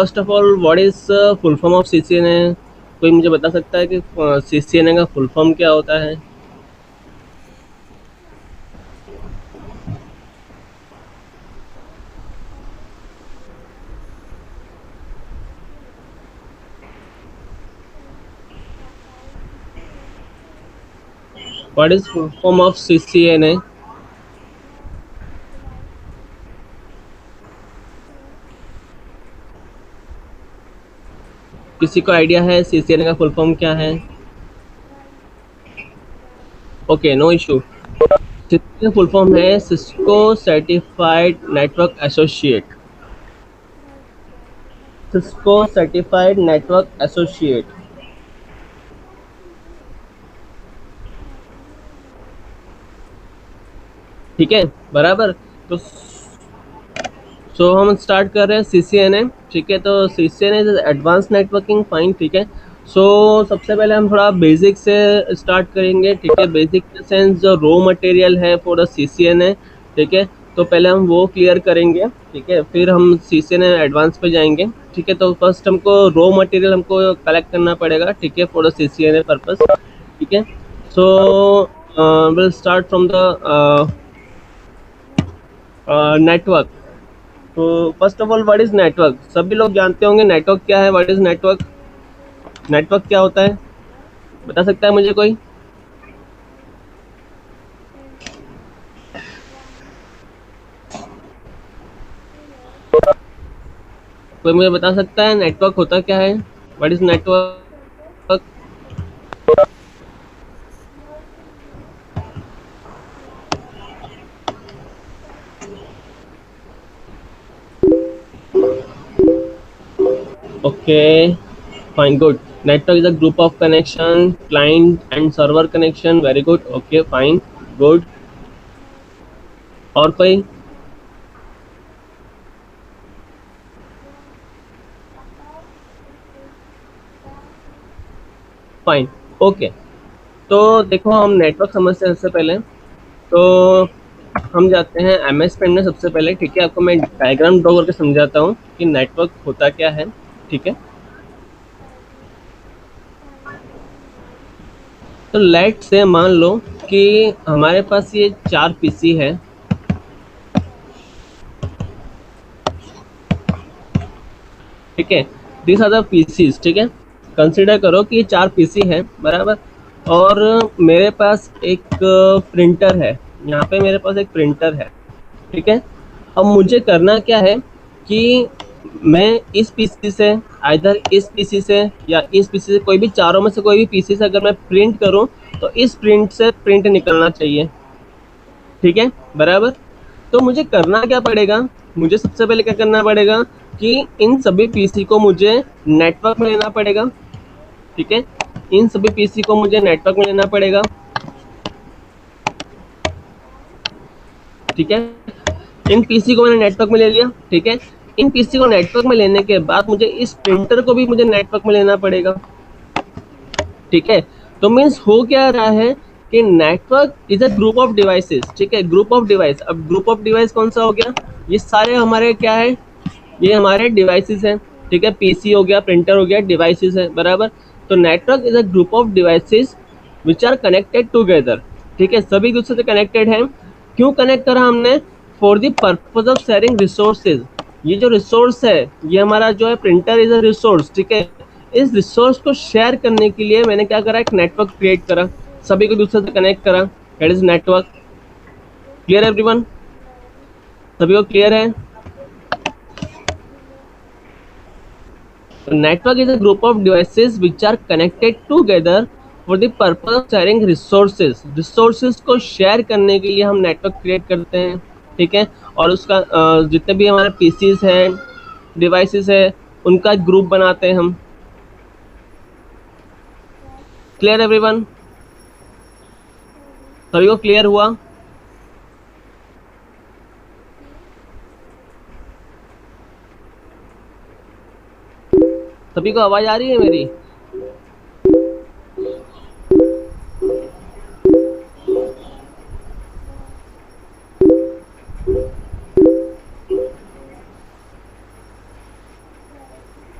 First of all what is full form of CCNA? कोई मुझे बता सकता है कि सीसीएनए का फुल फॉर्म क्या होता है? What is full form of CCNA? किसी को आइडिया है सीसीएनए का फुल फॉर्म क्या है? Okay, no issue. सीसीएनए का फुल फॉर्म है Cisco certified network associate. Cisco certified network associate. ठीक है, बराबर। तो हम स्टार्ट कर रहे हैं सीसीएनए। ठीक है, तो CCNA is advance networking, fine. ठीक है, सबसे पहले हम थोड़ा बेसिक से स्टार्ट करेंगे। ठीक है, बेसिक इन सेंस जो रॉ मटेरियल है फॉर द सीसीएनए। ठीक है, तो पहले हम वो क्लियर करेंगे। ठीक है, फिर हम सीसीएनए एडवांस पे जाएंगे। ठीक है, तो फर्स्ट हमको रॉ मटेरियल हमको कलेक्ट करना पड़ेगा। ठीक है, फॉर द सीसीएनए पर्पस। ठीक है, so will start from the network. तो first of all what is network? सभी लोग जानते होंगे नेटवर्क क्या है। What is network? नेटवर्क क्या होता है, बता सकता है मुझे कोई? कोई मुझे बता सकता है नेटवर्क होता क्या है? What is network? Okay, fine, good. Network is a group of connection, client and server connection. Very good. Okay, fine, good. और कोई? Fine, okay. तो देखो, हम नेटवर्क समझते हैं। सबसे पहले तो हम जाते हैं एमएस पेंट में सबसे पहले। ठीक है, आपको मैं डायग्राम ड्रॉ करके समझाता हूँ कि नेटवर्क होता क्या है। ठीक है, तो लेट से मान लो कि हमारे पास ये 4 पीसी है। ठीक है, दिस आर द पीसीज। ठीक है, कंसिडर करो कि ये 4 पीसी है, बराबर। और मेरे पास एक प्रिंटर है। यहाँ पे मेरे पास एक प्रिंटर है। ठीक है, अब मुझे करना क्या है कि मैं इस पीसी से, आइदर इस पीसी से या इस पीसी से, कोई भी चारों में से कोई भी पीसी से अगर मैं प्रिंट करूं तो इस प्रिंट से प्रिंट निकलना चाहिए। ठीक है, बराबर। तो मुझे करना क्या पड़ेगा? मुझे सबसे पहले क्या करना पड़ेगा कि इन सभी पीसी को मुझे नेटवर्क में लेना पड़ेगा। ठीक है, इन सभी पीसी को मुझे नेटवर्क में लेना पड़ेगा। ठीक है, इन पीसी को मैंने नेटवर्क में ले लिया। ठीक है, इन पीसी को नेटवर्क में लेने के बाद मुझे इस प्रिंटर को भी मुझे नेटवर्क में लेना पड़ेगा। ठीक है, तो मीन्स हो क्या रहा है कि network is a group of devices. ठीक है, ग्रुप ऑफ डिवाइस। अब ग्रुप ऑफ डिवाइस कौन सा हो गया? ये सारे हमारे क्या है? ये हमारे डिवाइसेस हैं। ठीक है, पीसी हो गया, प्रिंटर हो गया, डिवाइसेस है, बराबर। तो network is a group of devices which are connected together. ठीक है, सभी दूसरे से कनेक्टेड हैं। क्यों कनेक्ट करा हमने? For the purpose of sharing resources. ये जो रिसोर्स है, ये हमारा जो है प्रिंटर इज अ रिसोर्स। ठीक है, इस रिसोर्स को शेयर करने के लिए मैंने क्या करा? एक नेटवर्क क्रिएट करा, सभी को दूसरे से कनेक्ट करा। That is network. Clear everyone? सभी को क्लियर है? Network is a group of devices which are connected together for the purpose of sharing resources. Resources को शेयर करने के लिए हम नेटवर्क क्रिएट करते हैं। ठीक है, और उसका जितने भी हमारे पीसीज हैं, डिवाइसेस है, उनका ग्रुप बनाते हैं हम। Clear everyone? सभी को क्लियर हुआ? सभी को आवाज आ रही है मेरी?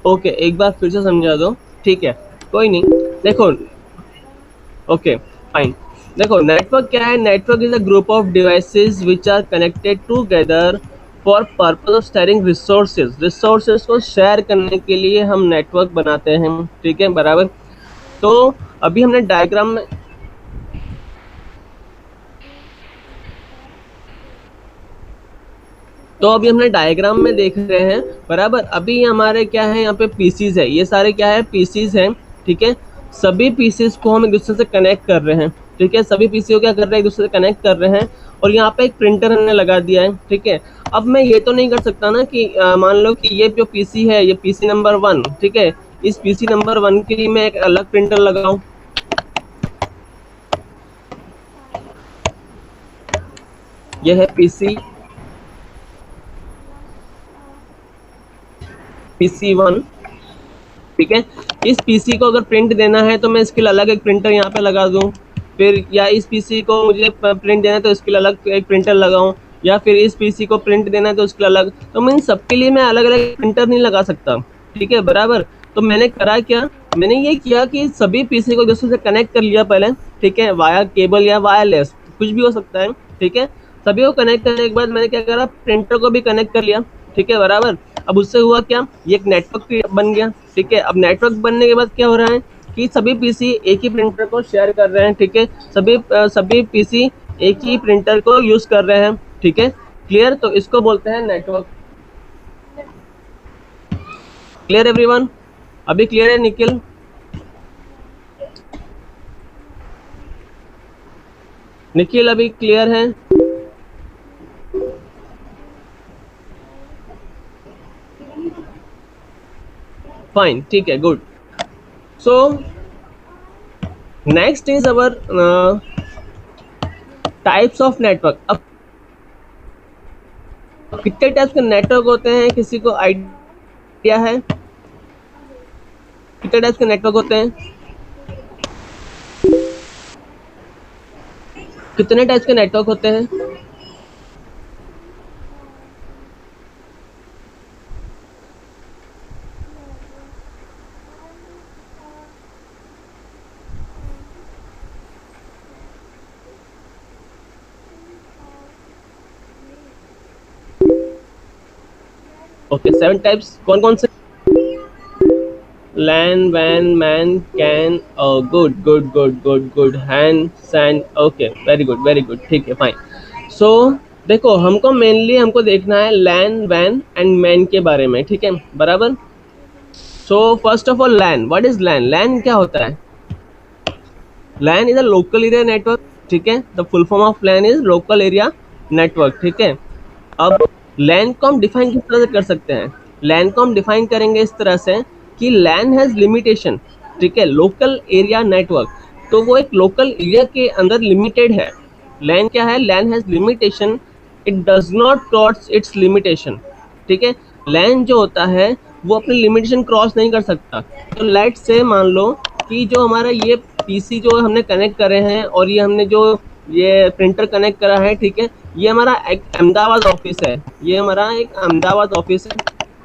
ओके, एक बार फिर से समझा दो, ठीक है, कोई नहीं। देखो, ओके फाइन। देखो, नेटवर्क क्या है? Network is a group of devices which are connected together for purpose of sharing resources. Resources को शेयर करने के लिए हम नेटवर्क बनाते हैं, ठीक है, बराबर। तो अभी हमने डायग्राम में, तो अभी हमने डायग्राम में देख रहे हैं, बराबर। अभी हमारे क्या है, यहाँ पे पीसीज है, ये सारे क्या है, पीसीज हैं, ठीक है। सभी पीसीज को हम एक दूसरे से कनेक्ट कर रहे हैं, ठीक है। सभी पीसी को क्या कर रहे हैं, एक दूसरे से कनेक्ट कर रहे हैं। और यहाँ पे एक प्रिंटर हमने लगा दिया है, ठीक है। अब मैं ये तो नहीं कर सकता ना कि मान लो कि ये जो पीसी है, ये पीसी नंबर 1, ठीक है, इस पीसी नंबर 1 के लिए मैं एक अलग प्रिंटर लगाऊं। ये है पीसी 1, ठीक है। इस पीसी को अगर प्रिंट देना है तो मैं इसके लिए अलग एक प्रिंटर यहाँ पे लगा दूँ, फिर या इस पीसी को मुझे प्रिंट देना है तो इसके लिए अलग एक प्रिंटर लगाऊं, या फिर इस पीसी को प्रिंट देना है तो उसके लिए अलग। तो मैं इन सबके लिए मैं अलग अलग प्रिंटर नहीं लगा सकता, ठीक है, बराबर। तो मैंने करा क्या, मैंने ये किया कि सभी पीसी को एक दूसरे से कनेक्ट कर लिया पहले, ठीक है, वाया केबल या वायरलेस, कुछ भी हो सकता है, ठीक है। सभी को कनेक्ट करने के बाद मैंने क्या करा, प्रिंटर को भी कनेक्ट कर लिया, ठीक है, बराबर। अब उससे हुआ क्या, ये एक नेटवर्क बन गया, ठीक है। अब नेटवर्क बनने के बाद क्या हो रहा है कि सभी पीसी एक ही प्रिंटर को शेयर कर रहे हैं, ठीक है। सभी पीसी एक ही प्रिंटर को यूज कर रहे हैं, ठीक है, क्लियर। तो इसको बोलते हैं नेटवर्क। Clear everyone? अभी क्लियर है निखिल? निखिल अभी क्लियर है? फाइन, ठीक है, good. So next is our types of network. अब कितने टाइप्स के नेटवर्क होते हैं, किसी को आइडिया है? कितने टाइप्स के नेटवर्क होते हैं? कितने टाइप्स के नेटवर्क होते हैं? Okay, 7 types. कौन कौन से? लैन, वैन, MAN, CAN, good good good good good, hand, sand, okay, very good very good, ठीक है, फाइन। सो देखो, हमको देखना है लैन, वैन एंड मैन के बारे में, ठीक है, बराबर। So first of all, LAN, what is LAN? LAN क्या होता है? LAN is a local area network, ठीक है। The full form of LAN is local area network, ठीक है। अब लैन को हम डिफाइन किस तरह से कर सकते हैं? लैन को हम डिफाइन करेंगे इस तरह से कि लैन हैज लिमिटेशन, ठीक है, लोकल एरिया नेटवर्क। तो वो एक लोकल एरिया के अंदर लिमिटेड है। लैन क्या है? LAN has limitation, it does not cross its limitation, ठीक है। लैन जो होता है वो अपनी लिमिटेशन क्रॉस नहीं कर सकता। तो लेट से मान लो कि जो हमारा ये पीसी जो हमने कनेक्ट करे हैं और ये हमने जो ये प्रिंटर कनेक्ट करा है, ठीक है, ये हमारा एक अहमदाबाद ऑफिस है, ये हमारा एक अहमदाबाद ऑफिस है,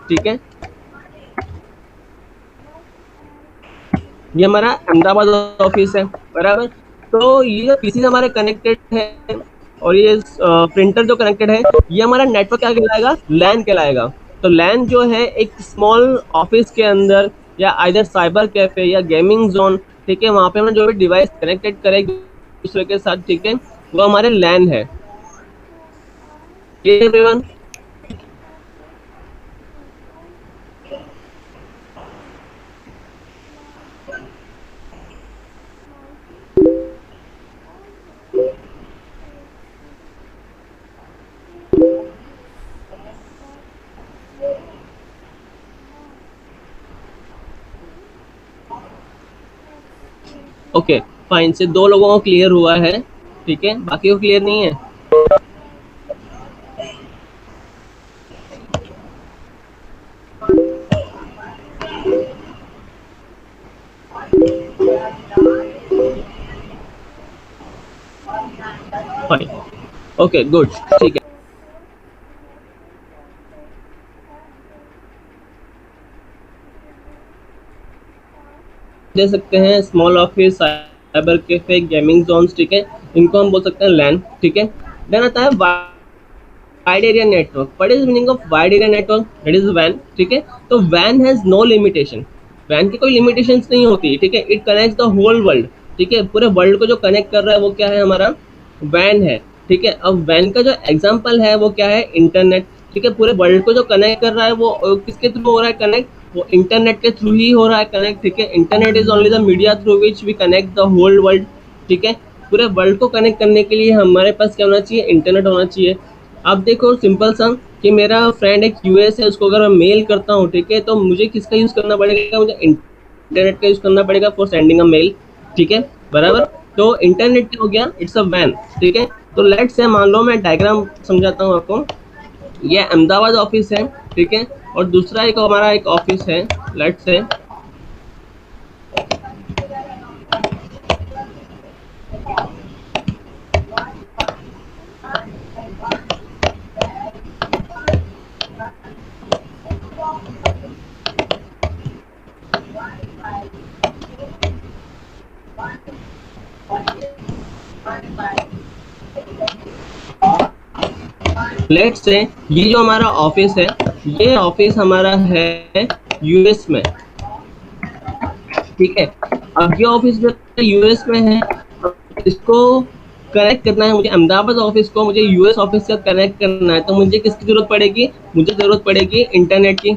ठीक है, ये हमारा अहमदाबाद ऑफिस है, बराबर। तो ये पीसी हमारे कनेक्टेड है और ये प्रिंटर जो कनेक्टेड है, ये हमारा नेटवर्क क्या कहलाएगा? लैन कहलाएगा। तो लैन जो है एक स्मॉल ऑफिस के अंदर या आइदर साइबर कैफे या गेमिंग जोन, ठीक है, वहाँ पे हम जो भी डिवाइस कनेक्टेड करें एक दूसरे के साथ, ठीक है, वो हमारे लैन है। एवरीवन? ओके फाइन, से 2 लोगों को क्लियर हुआ है, ठीक है, बाकी को क्लियर नहीं है। फाइन, ओके, गुड, ठीक है। दे सकते हैं, small office, cyber cafe, gaming zones, ठीक है, इनको हम बोल सकते हैं लैन, ठीक है। देन आता है wide area network. What is meaning of wide area network? That is वैन, ठीक है। तो वैन हैज नो लिमिटेशन, वैन की कोई लिमिटेशंस नहीं होती, ठीक है। It connects the whole world, ठीक है। पूरे वर्ल्ड को जो कनेक्ट कर रहा है वो क्या है? हमारा वैन है, ठीक है। अब वैन का जो एग्जांपल है वो क्या है? इंटरनेट, ठीक है। पूरे वर्ल्ड को जो कनेक्ट कर रहा है वो किसके थ्रू हो रहा है कनेक्ट? वो इंटरनेट के थ्रू ही हो रहा है कनेक्ट, ठीक है। Internet is only the media through which we connect the whole world, ठीक है। पूरे वर्ल्ड को कनेक्ट करने के लिए हमारे पास क्या होना चाहिए? इंटरनेट होना चाहिए। अब देखो सिंपल सा कि मेरा फ्रेंड एक यूएस है, उसको अगर मैं मेल करता हूँ, ठीक है, तो मुझे किसका यूज करना पड़ेगा? मुझे इंटरनेट का यूज करना पड़ेगा फॉर सेंडिंग अ मेल, ठीक है, बराबर। तो इंटरनेट क्या हो गया? इट्स अ वैन, ठीक है। तो लेट्स से मान लो मैं डायग्राम समझाता हूँ आपको। ये अहमदाबाद ऑफिस है, ठीक है, और दूसरा एक हमारा एक ऑफिस है, लेट्स से लेट्स से ये जो हमारा ऑफिस है, ये ऑफिस हमारा है यूएस में, ठीक है। अब ये ऑफिस जो यूएस में है, इसको कनेक्ट करना है मुझे, अहमदाबाद ऑफिस को मुझे यूएस ऑफिस से कनेक्ट करना है, तो मुझे किसकी जरूरत पड़ेगी? मुझे जरूरत पड़ेगी इंटरनेट की,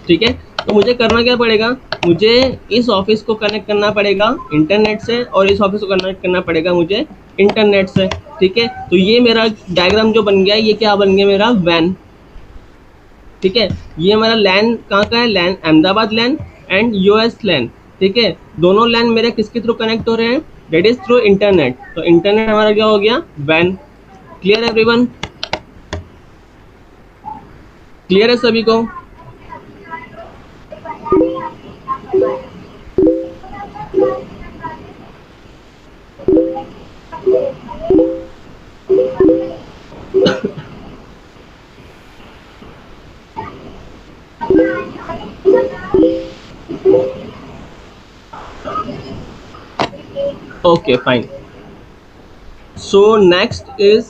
ठीक है। तो मुझे करना क्या पड़ेगा? मुझे इस ऑफिस को कनेक्ट करना पड़ेगा इंटरनेट से, और इस ऑफिस को कनेक्ट करना पड़ेगा मुझे इंटरनेट से, ठीक है। तो ये मेरा डायग्राम जो बन गया, ये क्या बन गया? मेरा वैन, ठीक है। ये हमारा लैन कहाँ का है? लैन अहमदाबाद लैन एंड यूएस लैन, ठीक है। दोनों लैन मेरे किसके थ्रू कनेक्ट हो रहे हैं? That is through internet. तो इंटरनेट हमारा क्या हो गया? वैन। Clear everyone? क्लियर है सभी को? Okay, fine. So next is,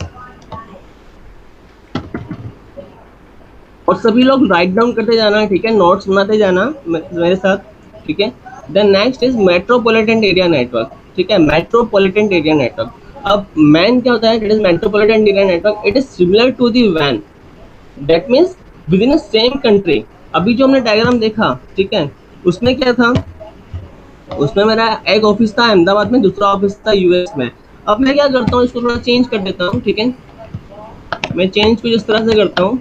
और सभी लोग राइट डाउन करते जाना, ठीक है, नोट्स बनाते जाना मेरे साथ, ठीक है। Then next is metropolitan area network, ठीक है, मेट्रोपॉलिटन एरिया नेटवर्क। अब मैन क्या होता है? It is metropolitan area network, it is similar to the वैन, that means within the same country. अभी जो हमने डायग्राम देखा, ठीक है, उसमें क्या था? उसमें मेरा एक ऑफिस था अहमदाबाद में, दूसरा ऑफिस था यूएस में। अब मैं क्या करता हूँ? इसको थोड़ा चेंज कर देता हूँ, ठीक है। मैं चेंज कुछ इस तरह से करता हूँ,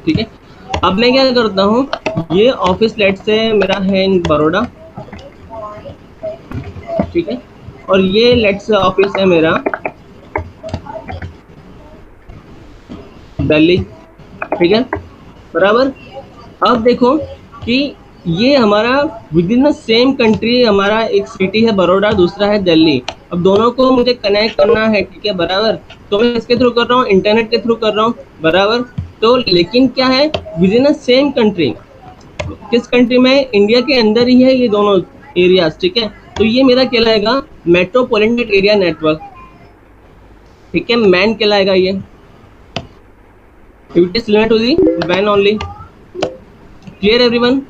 ठीक है। अब मैं क्या करता हूँ? ये ऑफिस लेट से मेरा है इन बड़ौदा, ठीक है, और ये लेट से ऑफिस है मेरा दिल्ली, ठीक है, बराबर। अब देखो कि ये हमारा with in the same country, हमारा एक सिटी है बड़ौदा, दूसरा है दिल्ली। अब दोनों को मुझे कनेक्ट करना है, ठीक है, बराबर। तो मैं इसके थ्रू कर रहा हूँ, इंटरनेट के थ्रू कर रहा हूँ, बराबर। तो लेकिन क्या है? With in the same country, किस कंट्री में? इंडिया के अंदर ही है ये दोनों एरियाज, ठीक है। तो ये मेरा कहलाएगा मेट्रोपॉलिटन एरिया नेटवर्क, ठीक है, मैन कहलाएगा ये। It is similar to the वैन ओनली। Clear everyone?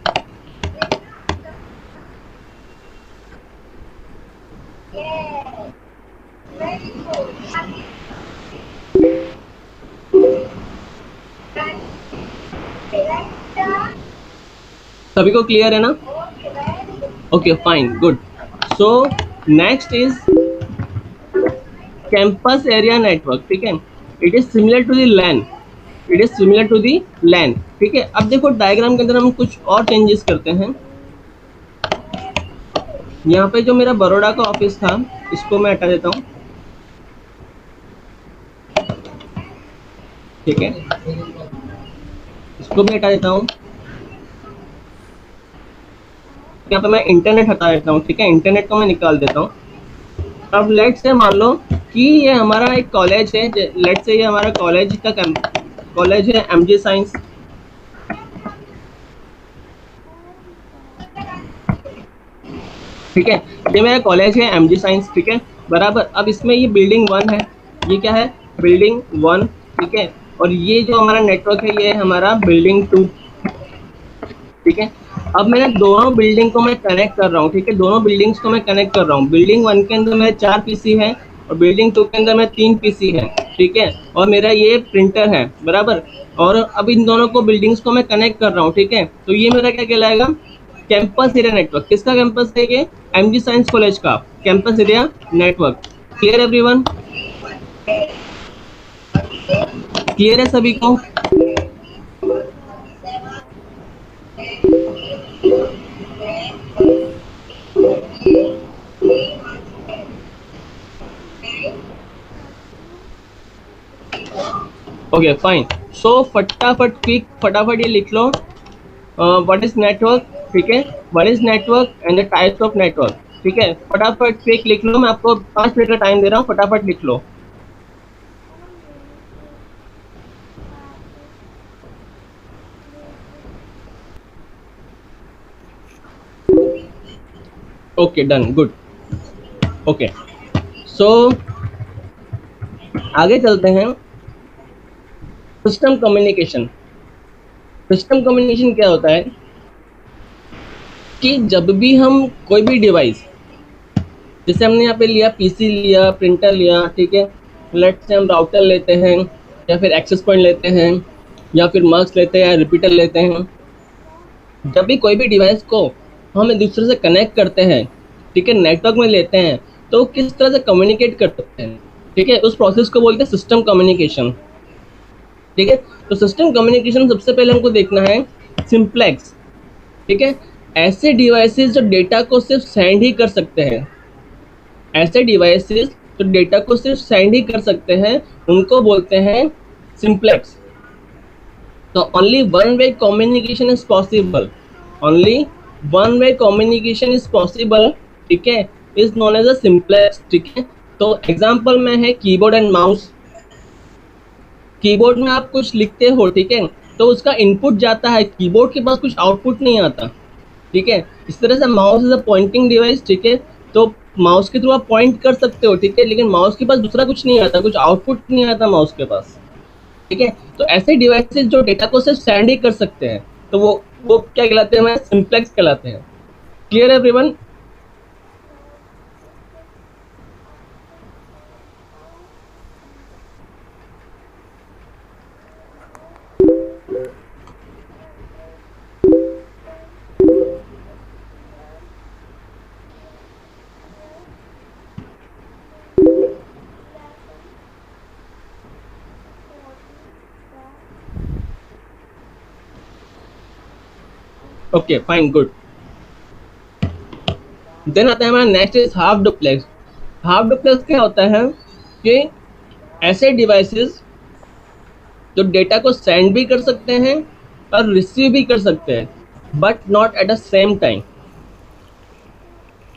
सभी को क्लियर है ना? Okay, fine, good. So next is campus area network, ठीक है। It is similar to the LAN, it is similar to the LAN, ठीक है। अब देखो डायग्राम के अंदर हम कुछ और चेंजेस करते हैं। यहाँ पे जो मेरा बड़ौदा का ऑफिस था, इसको मैं हटा देता हूँ, ठीक है, इसको भी हटा देता हूँ। यहाँ पे मैं इंटरनेट हटा देता हूँ, ठीक है, इंटरनेट को मैं निकाल देता हूँ। अब लेट से मान लो कि ये हमारा एक कॉलेज है, लेट से ये हमारा कॉलेज का कॉलेज है एमजी साइंस, ठीक है। ये मेरा कॉलेज है एमजी साइंस, ठीक है बराबर। अब इसमें ये बिल्डिंग 1 है, ये क्या है बिल्डिंग 1, ठीक है। और ये जो हमारा नेटवर्क है ये है हमारा बिल्डिंग 2, ठीक है। अब मैंने दोनों बिल्डिंग को मैं कनेक्ट कर रहा हूँ, ठीक है, दोनों बिल्डिंग्स को मैं कनेक्ट कर रहा हूँ। बिल्डिंग 1 के अंदर मेरे 4 पीसी है और बिल्डिंग 2 के अंदर मेरे 3 पीसी है, ठीक है। और मेरा ये प्रिंटर है बराबर। और अब इन दोनों को बिल्डिंग्स को मैं कनेक्ट कर रहा हूँ, ठीक है। तो ये मेरा क्या कहलाएगा, कैंपस एरिया नेटवर्क। किसका कैंपस है ये, एमजी साइंस कॉलेज का campus area network. Clear everyone, clear है सभी को। Okay fine. सो फटाफट क्विक फटाफट ये लिख लो, व्हाट इज नेटवर्क, ठीक है, what is network and the types of network, ठीक है। फटाफट क्विक लिख लो, मैं आपको 5 मिनट का टाइम दे रहा हूँ, फटाफट लिख लो। Okay done, good. Okay so आगे चलते हैं। System communication. सिस्टम कम्युनिकेशन क्या होता है कि जब भी हम कोई भी डिवाइस, जैसे हमने यहाँ पे लिया पीसी लिया, प्रिंटर लिया, ठीक है, लेट से हम राउटर लेते हैं या फिर एक्सेस पॉइंट लेते हैं या फिर मक्स लेते हैं या रिपीटर लेते हैं। जब भी कोई भी डिवाइस को हम एक दूसरे से कनेक्ट करते हैं, ठीक है, नेटवर्क में लेते हैं, तो किस तरह से कम्युनिकेट करते हैं, ठीक है, उस प्रोसेस को बोलते हैं सिस्टम कम्युनिकेशन, ठीक है। तो सिस्टम कम्युनिकेशन सबसे पहले हमको देखना है सिंप्लेक्स, ठीक है। ऐसे डिवाइसेस जो डेटा को सिर्फ सेंड ही कर सकते हैं, ऐसे डिवाइसेस जो डेटा को सिर्फ सेंड ही कर सकते हैं उनको बोलते हैं सिंप्लेक्स। तो only one way communication is possible, only one way communication is possible, ठीक है, is known as a simplex, ठीक है। तो एग्जांपल में है कीबोर्ड एंड माउस। कीबोर्ड में आप कुछ लिखते हो, ठीक है, तो उसका इनपुट जाता है, कीबोर्ड के पास कुछ आउटपुट नहीं आता, ठीक है। इस तरह से mouse is a pointing device, ठीक है। तो माउस के थ्रू आप पॉइंट कर सकते हो, ठीक है, लेकिन माउस के पास दूसरा कुछ नहीं आता, कुछ आउटपुट नहीं आता माउस के पास, ठीक है। तो ऐसे डिवाइसेस जो डेटा को सिर्फ सेंड ही कर सकते हैं, तो वो क्या कहलाते हैं, हमारे सिंप्लेक्स कहलाते हैं। Clear everyone. Okay fine good. Then आता है हमारा next is half duplex. Half duplex क्या होता है कि ऐसे डिवाइसेस जो डेटा को सेंड भी कर सकते हैं और रिसीव भी कर सकते हैं but not at the same time.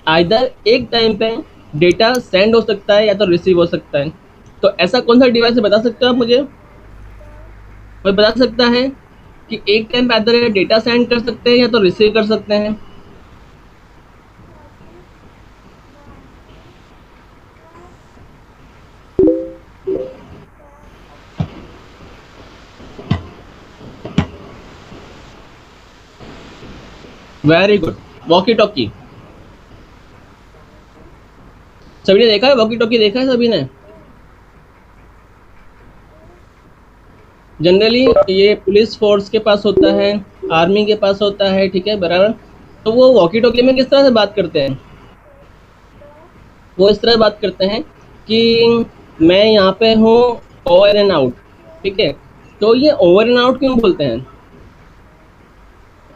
Either एक टाइम पे डेटा सेंड हो सकता है या तो रिसीव हो सकता है। तो ऐसा कौन सा डिवाइस है बता सकते हो आप मुझे, कोई बता सकता है कि एक टाइम पे आइदर डेटा सेंड कर सकते हैं या तो रिसीव कर सकते हैं। Very good, walkie talkie. सभी ने देखा है वॉकी टॉकी, देखा है सभी ने। जनरली ये पुलिस फोर्स के पास होता है, आर्मी के पास होता है, ठीक है बराबर। तो वो वॉकी टॉकी में किस तरह से बात करते हैं, वो इस तरह बात करते हैं कि मैं यहाँ पे हूँ ओवर एंड आउट, ठीक है। तो ये ओवर एंड आउट क्यों बोलते हैं,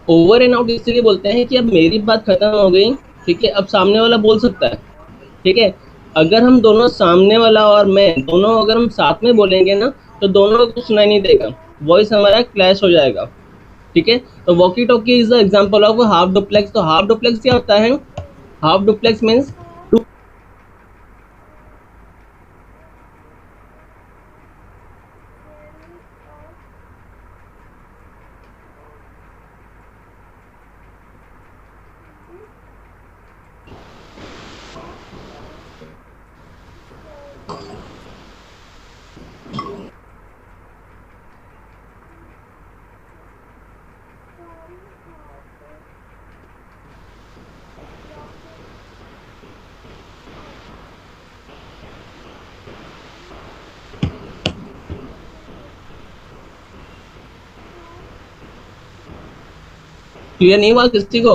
ओवर एंड आउट इसलिए बोलते हैं कि अब मेरी बात खत्म हो गई, ठीक है, अब सामने वाला बोल सकता है, ठीक है। अगर हम दोनों, सामने वाला और मैं दोनों, अगर हम साथ में बोलेंगे ना तो दोनों को सुनाई नहीं देगा, वॉइस हमारा क्लैश हो जाएगा, ठीक है। तो walkie talkie is the example of half duplex. तो हाफ डुप्लेक्स क्या होता है, हाफ डुप्लेक्स मीन्स क्लियर नहीं हुआ किसी को?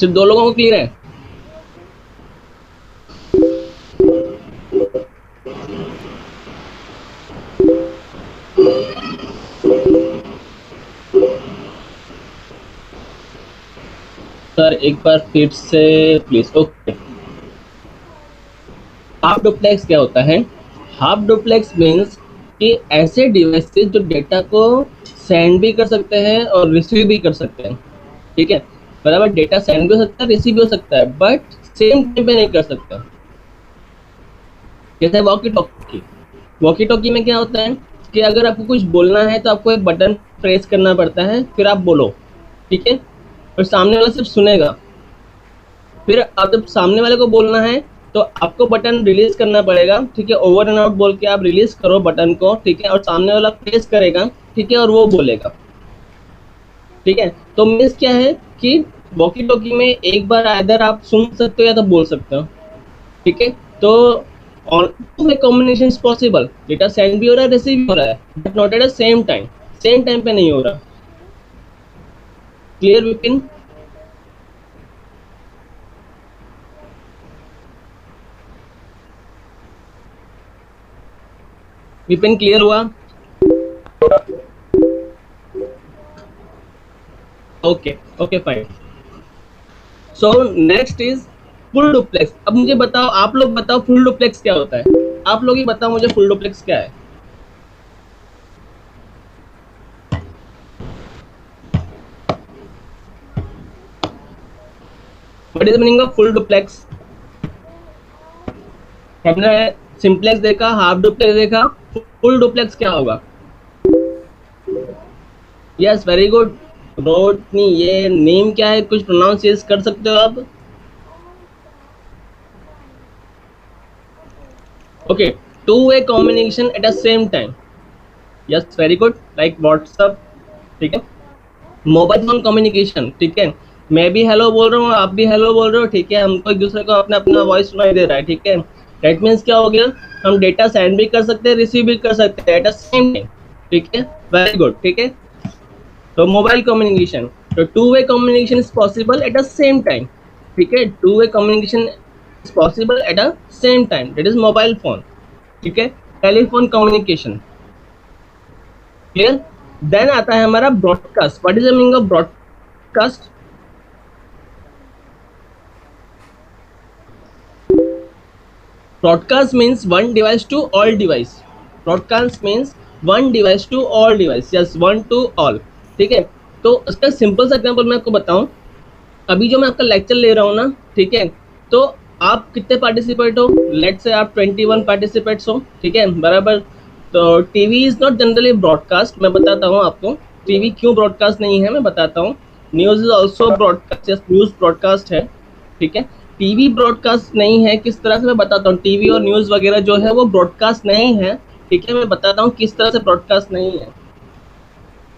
सिर्फ 2 लोगों को क्लियर है? सर एक बार फिर से प्लीज। ओके, हाफ डुप्लेक्स क्या होता है? हाफ डुप्लेक्स मीन्स कि ऐसे डिवाइसेस जो डेटा को सेंड भी कर सकते हैं और रिसीव भी कर सकते हैं, ठीक है, बराबर। डेटा सेंड भी हो सकता है, रिसीव भी हो सकता है, बट सेम टाइम पे नहीं कर सकता। जैसे वॉकी टॉकी। वॉकी टॉकी में क्या होता है कि अगर आपको कुछ बोलना है तो आपको एक बटन प्रेस करना पड़ता है, फिर आप बोलो, ठीक है, और सामने वाला सिर्फ सुनेगा। फिर अब जब सामने वाले को बोलना है तो आपको बटन रिलीज करना पड़ेगा, ठीक है, ओवर एंड आउट बोल के आप रिलीज करो बटन को, ठीक है, और सामने वाला प्रेस करेगा, ठीक है, और वो बोलेगा, ठीक है। तो मीन्स क्या है कि वॉकी टॉकी में एक बार आइदर आप सुन सकते हो या तो बोल सकते हो, ठीक है। तो on combination is possible, data send भी हो रहा है, रिसीव भी हो रहा है, but not at the same time, same time पे नहीं हो रहा। क्लियर विपिन? विपिन क्लियर हुआ? Okay okay fine. So next is full duplex. अब मुझे बताओ, आप लोग बताओ फुल डुप्लेक्स क्या होता है? आप लोग ही बताओ मुझे फुल डुप्लेक्स क्या है? What is the meaning of full duplex? हमने सिंप्लेक्स देखा, हाफ डुप्लेक्स देखा, फुल डुप्लेक्स क्या होगा? यस वेरी गुड रोटनी। ये नेम क्या है, कुछ प्रोनाउंसिएट कर सकते हो आप? Okay, to way communication at the same time. Yes very good, like WhatsApp, ठीक है, मोबाइल फोन कम्युनिकेशन, ठीक है, मैं भी हेलो बोल रहा हूँ, आप भी हेलो बोल रहे हो, ठीक है, हमको एक दूसरे को अपना अपना वॉइस सुनाई दे रहा है, ठीक है। दैट मीन्स क्या हो गया, हम डेटा सेंड भी कर सकते हैं, रिसीव भी कर सकते हैं एट द सेम टाइम, ठीक है, वेरी गुड, ठीक है। तो मोबाइल कम्युनिकेशन, तो two way communication is possible at the same time, ठीक है, two way communication is possible at the same time, that is mobile phone, ठीक है। Telephone communication, clear. देन आता है हमारा broadcast. What is the meaning of broadcast? Broadcast means one device to all device. Broadcast means one device to all device, yes, one to all, ठीक है। तो इसका simple सा एग्जांपल मैं आपको बताऊं, अभी जो मैं आपका लेक्चर ले रहा हूँ ना, ठीक है, तो आप कितने पार्टिसिपेट हो? लेट्स से आप 21 पार्टिसिपेट्स हो, ठीक है, बराबर। तो TV is not generally broadcast, मैं बताता हूँ आपको टीवी क्यों ब्रॉडकास्ट नहीं है, मैं बताता हूँ। News is also broadcast, yes, news broadcast है, ठीक है। टीवी ब्रॉडकास्ट नहीं है, किस तरह से मैं बताता हूँ। टीवी और न्यूज वगैरह जो है वो ब्रॉडकास्ट नहीं है, ठीक है, मैं बताता हूँ किस तरह से ब्रॉडकास्ट नहीं है।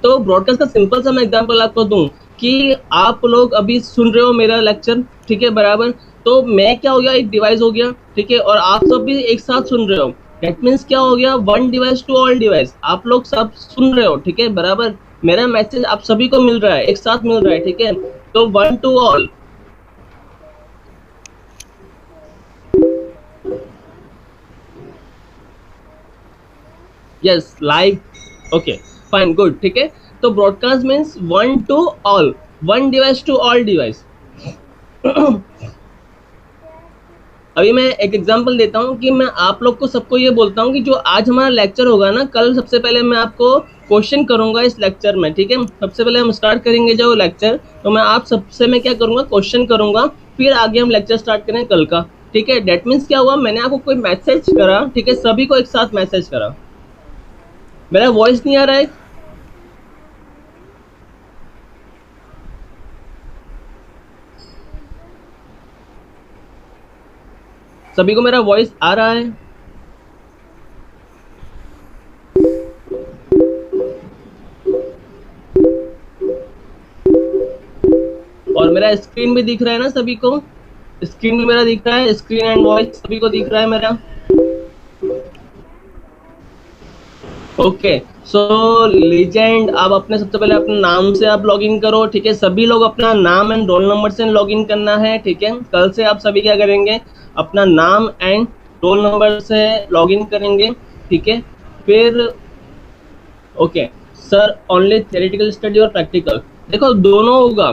तो ब्रॉडकास्ट का सिंपल सा मैं एग्जांपल आपको दूं कि आप लोग अभी सुन रहे हो मेरा लेक्चर, ठीक है, बराबर। तो मैं क्या हो गया, एक डिवाइस हो गया, ठीक है, और आप सब भी एक साथ सुन रहे हो, दैट मीन्स क्या हो गया, one device to all device, आप लोग सब सुन रहे हो, ठीक है, बराबर। मेरा मैसेज आप सभी को मिल रहा है, एक साथ मिल रहा है, ठीक है, तो one to all. Yes live, okay fine good, ठीक है। तो broadcast means one to all, one device to all device. अभी मैं एक एग्जांपल देता हूँ कि मैं आप लोग को सबको ये बोलता हूँ कि जो आज हमारा लेक्चर होगा ना, कल सबसे पहले मैं आपको क्वेश्चन करूंगा इस लेक्चर में, ठीक है। सबसे पहले हम स्टार्ट करेंगे जो लेक्चर, तो मैं आप सबसे मैं क्या करूंगा, क्वेश्चन करूंगा, फिर आगे हम लेक्चर स्टार्ट करें कल का, ठीक है। डेट मीन्स क्या हुआ, मैंने आपको कोई मैसेज करा, ठीक है, सभी को एक साथ मैसेज करा। मेरा वॉइस नहीं आ रहा है? सभी को मेरा वॉइस आ रहा है? और मेरा स्क्रीन भी दिख रहा है ना सभी को? स्क्रीन भी मेरा दिख रहा है, स्क्रीन एंड वॉइस सभी को दिख रहा है मेरा? ओके, सो लीजेंड, आप अपने सबसे पहले अपने नाम से आप लॉगिन करो, ठीक है। सभी लोग अपना नाम एंड रोल नंबर से लॉगिन करना है, ठीक है। कल से आप सभी क्या करेंगे, अपना नाम एंड रोल नंबर से लॉगिन करेंगे, ठीक है। फिर okay sir, only theoretical study और प्रैक्टिकल, देखो दोनों होगा,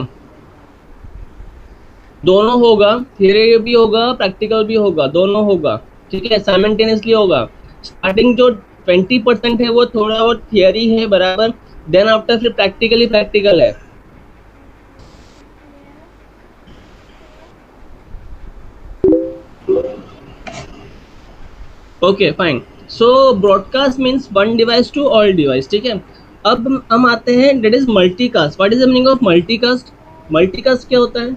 दोनों होगा, थियरी भी होगा प्रैक्टिकल भी होगा, दोनों होगा, ठीक है, साइमल्टेनियसली होगा। स्टार्टिंग जो 20% है वो थोड़ा और थियरी है, बराबर, देन आफ्टर फिर प्रैक्टिकली प्रैक्टिकल है। Okay fine, so broadcast means one device to all device, ठीक है। अब हम आते हैं that is multicast. What is the meaning of multicast? Multicast क्या होता है?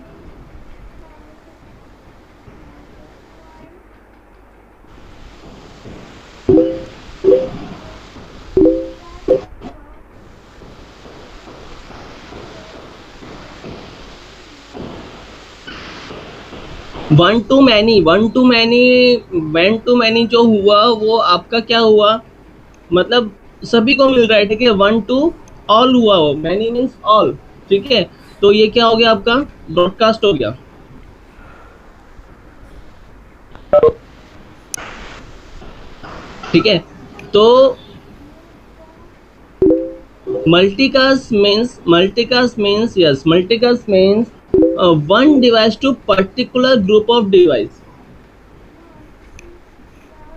1 to many जो हुआ वो आपका क्या हुआ, मतलब सभी को मिल रहा है, ठीक है। 1 to all हुआ, वो मैनी मीन्स ऑल, ठीक है। तो ये क्या हो गया, आपका ब्रॉडकास्ट हो गया, ठीक है। तो multicast means yes, multicast means one device to particular group of device,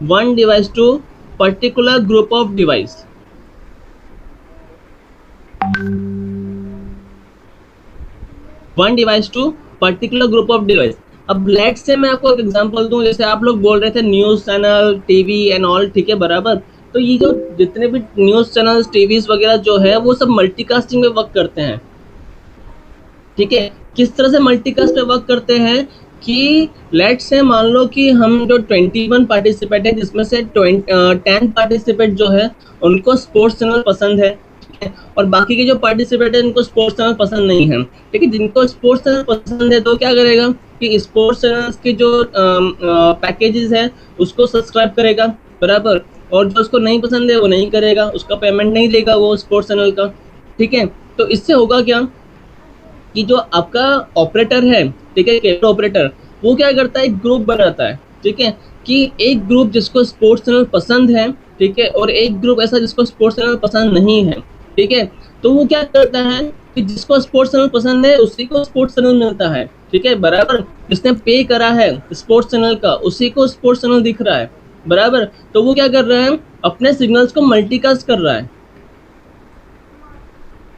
one device to particular group of device, one device to particular group of device। अब लेट से मैं आपको एक एग्जांपल दूं, जैसे आप लोग बोल रहे थे news channel, TV and all, ठीक है, बराबर। तो ये जो जितने भी न्यूज चैनल्स, टीवीज वगैरह जो है वो सब मल्टीकास्टिंग में वर्क करते हैं, ठीक है। किस तरह से मल्टीकास्ट में वर्क करते हैं कि लेट से मान लो कि हम जो 21 पार्टिसिपेट है, जिसमें से 10 पार्टिसिपेट जो है उनको स्पोर्ट्स चैनल पसंद है, ठीक है, और बाकी के जो पार्टिसिपेट है उनको स्पोर्ट्स चैनल पसंद नहीं है, ठीक है। जिनको स्पोर्ट्स चैनल पसंद है तो क्या करेगा कि स्पोर्ट्स चैनल्स के जो पैकेजेस है उसको सब्सक्राइब करेगा, बराबर, और जो उसको नहीं पसंद है वो नहीं करेगा, उसका पेमेंट नहीं देगा वो स्पोर्ट्स चैनल का, ठीक है। तो इससे होगा क्या कि जो आपका ऑपरेटर है, ठीक है, केबल ऑपरेटर, वो क्या करता है, एक ग्रुप बनाता है, ठीक है, कि एक ग्रुप जिसको स्पोर्ट्स चैनल पसंद है, ठीक है, और एक ग्रुप ऐसा जिसको स्पोर्ट्स चैनल पसंद नहीं है, ठीक है। तो वो क्या करता है कि जिसको स्पोर्ट्स चैनल पसंद है उसी को स्पोर्ट्स चैनल मिलता है, ठीक है, बराबर। जिसने पे करा है स्पोर्ट्स चैनल का उसी को स्पोर्ट्स चैनल दिख रहा है, बराबर। तो वो क्या कर रहा है, अपने सिग्नल्स को मल्टीकास्ट कर रहा है,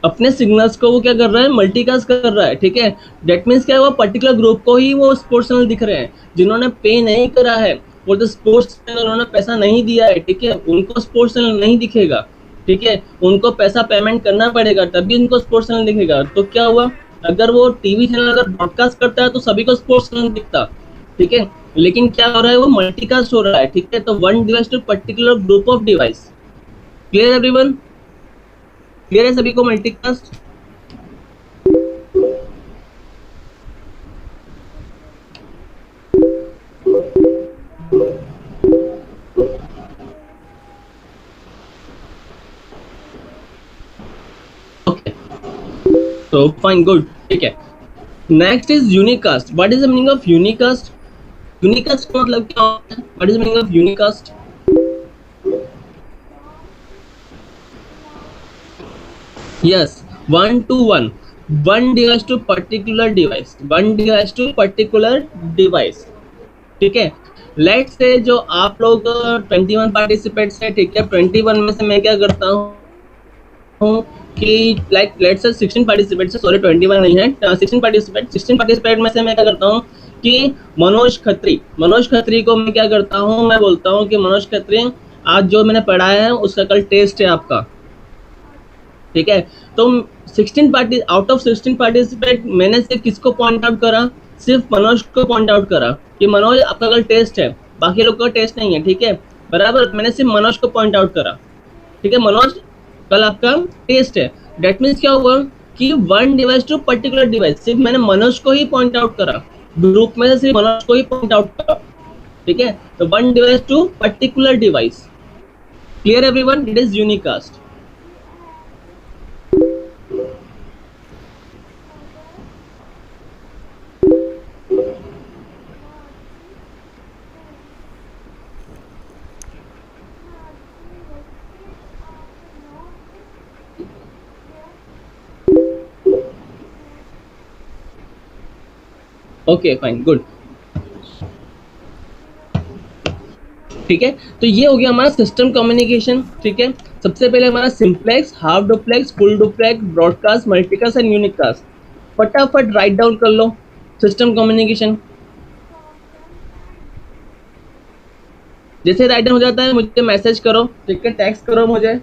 अपने सिग्नल्स को वो क्या कर रहा है, मल्टीकास्ट कर रहा है, ठीक है। डेट मीन्स क्या हुआ, पर्टिकुलर ग्रुप को ही वो स्पोर्ट्स चैनल दिख रहे हैं। जिन्होंने पे नहीं करा है, वो जो स्पोर्ट्स चैनल उन्होंने पैसा नहीं दिया है, ठीक है, उनको स्पोर्ट्स चैनल नहीं दिखेगा, ठीक है। उनको पैसा पेमेंट करना पड़ेगा तभी उनको स्पोर्ट्स चैनल दिखेगा। तो क्या हुआ, अगर वो टीवी चैनल अगर ब्रॉडकास्ट करता है तो सभी को स्पोर्ट्स चैनल दिखता, ठीक है, लेकिन क्या हो रहा है, वो मल्टीकास्ट हो रहा है, ठीक है। तो one device to particular group of device. Clear everyone? Clear है सभी को मल्टीकास्ट? ओके, तो फाइन, गुड, ठीक है। Next is unicast. What is the meaning of unicast? Unicast का मतलब क्या होता है? What is the meaning of unicast? Yes, 1 to 1, one device to particular device, one device to particular device, ठीक है। लेट से जो आप लोग 21 पार्टिसिपेट्स है, ठीक है, 21 में से मैं क्या करता हूँ कि लाइक लेट से 16 पार्टिसिपेट्स है, सॉरी 21 नहीं है, 16 पार्टिसिपेट में से मैं क्या करता हूँ कि मनोज खत्री को मैं क्या करता हूँ, मैं बोलता हूँ कि मनोज खत्री, आज जो मैंने पढ़ाया है उसका कल टेस्ट है आपका, ठीक है। तो 16 आउट ऑफ 16 पार्टिसिपेट मैंने सिर्फ किसको पॉइंट आउट करा, सिर्फ मनोज को पॉइंट आउट करा कि मनोज आपका कल टेस्ट है, बाकी लोग का टेस्ट नहीं है, ठीक है, बराबर। मैंने सिर्फ मनोज को पॉइंट आउट करा, ठीक है, मनोज कल आपका टेस्ट है। डेट मीन्स क्या हुआ कि one device to particular device, सिर्फ मैंने मनोज को ही पॉइंट आउट करा, ग्रुप में से सिर्फ मनोज को ही पॉइंट आउट करा, ठीक है। तो one device to particular device. Clear everyone? It is unicast. Okay fine good. ठीक है, तो ये हो गया हमारा सिस्टम कम्युनिकेशन। ठीक है, सबसे पहले हमारा simplex, half duplex, full duplex, broadcast, multicast and unicast. फटाफट राइट डाउन कर लो सिस्टम कम्युनिकेशन। जैसे राइट डाउन हो जाता है मुझे मैसेज करो, ठीक है, टेक्स्ट करो मुझे।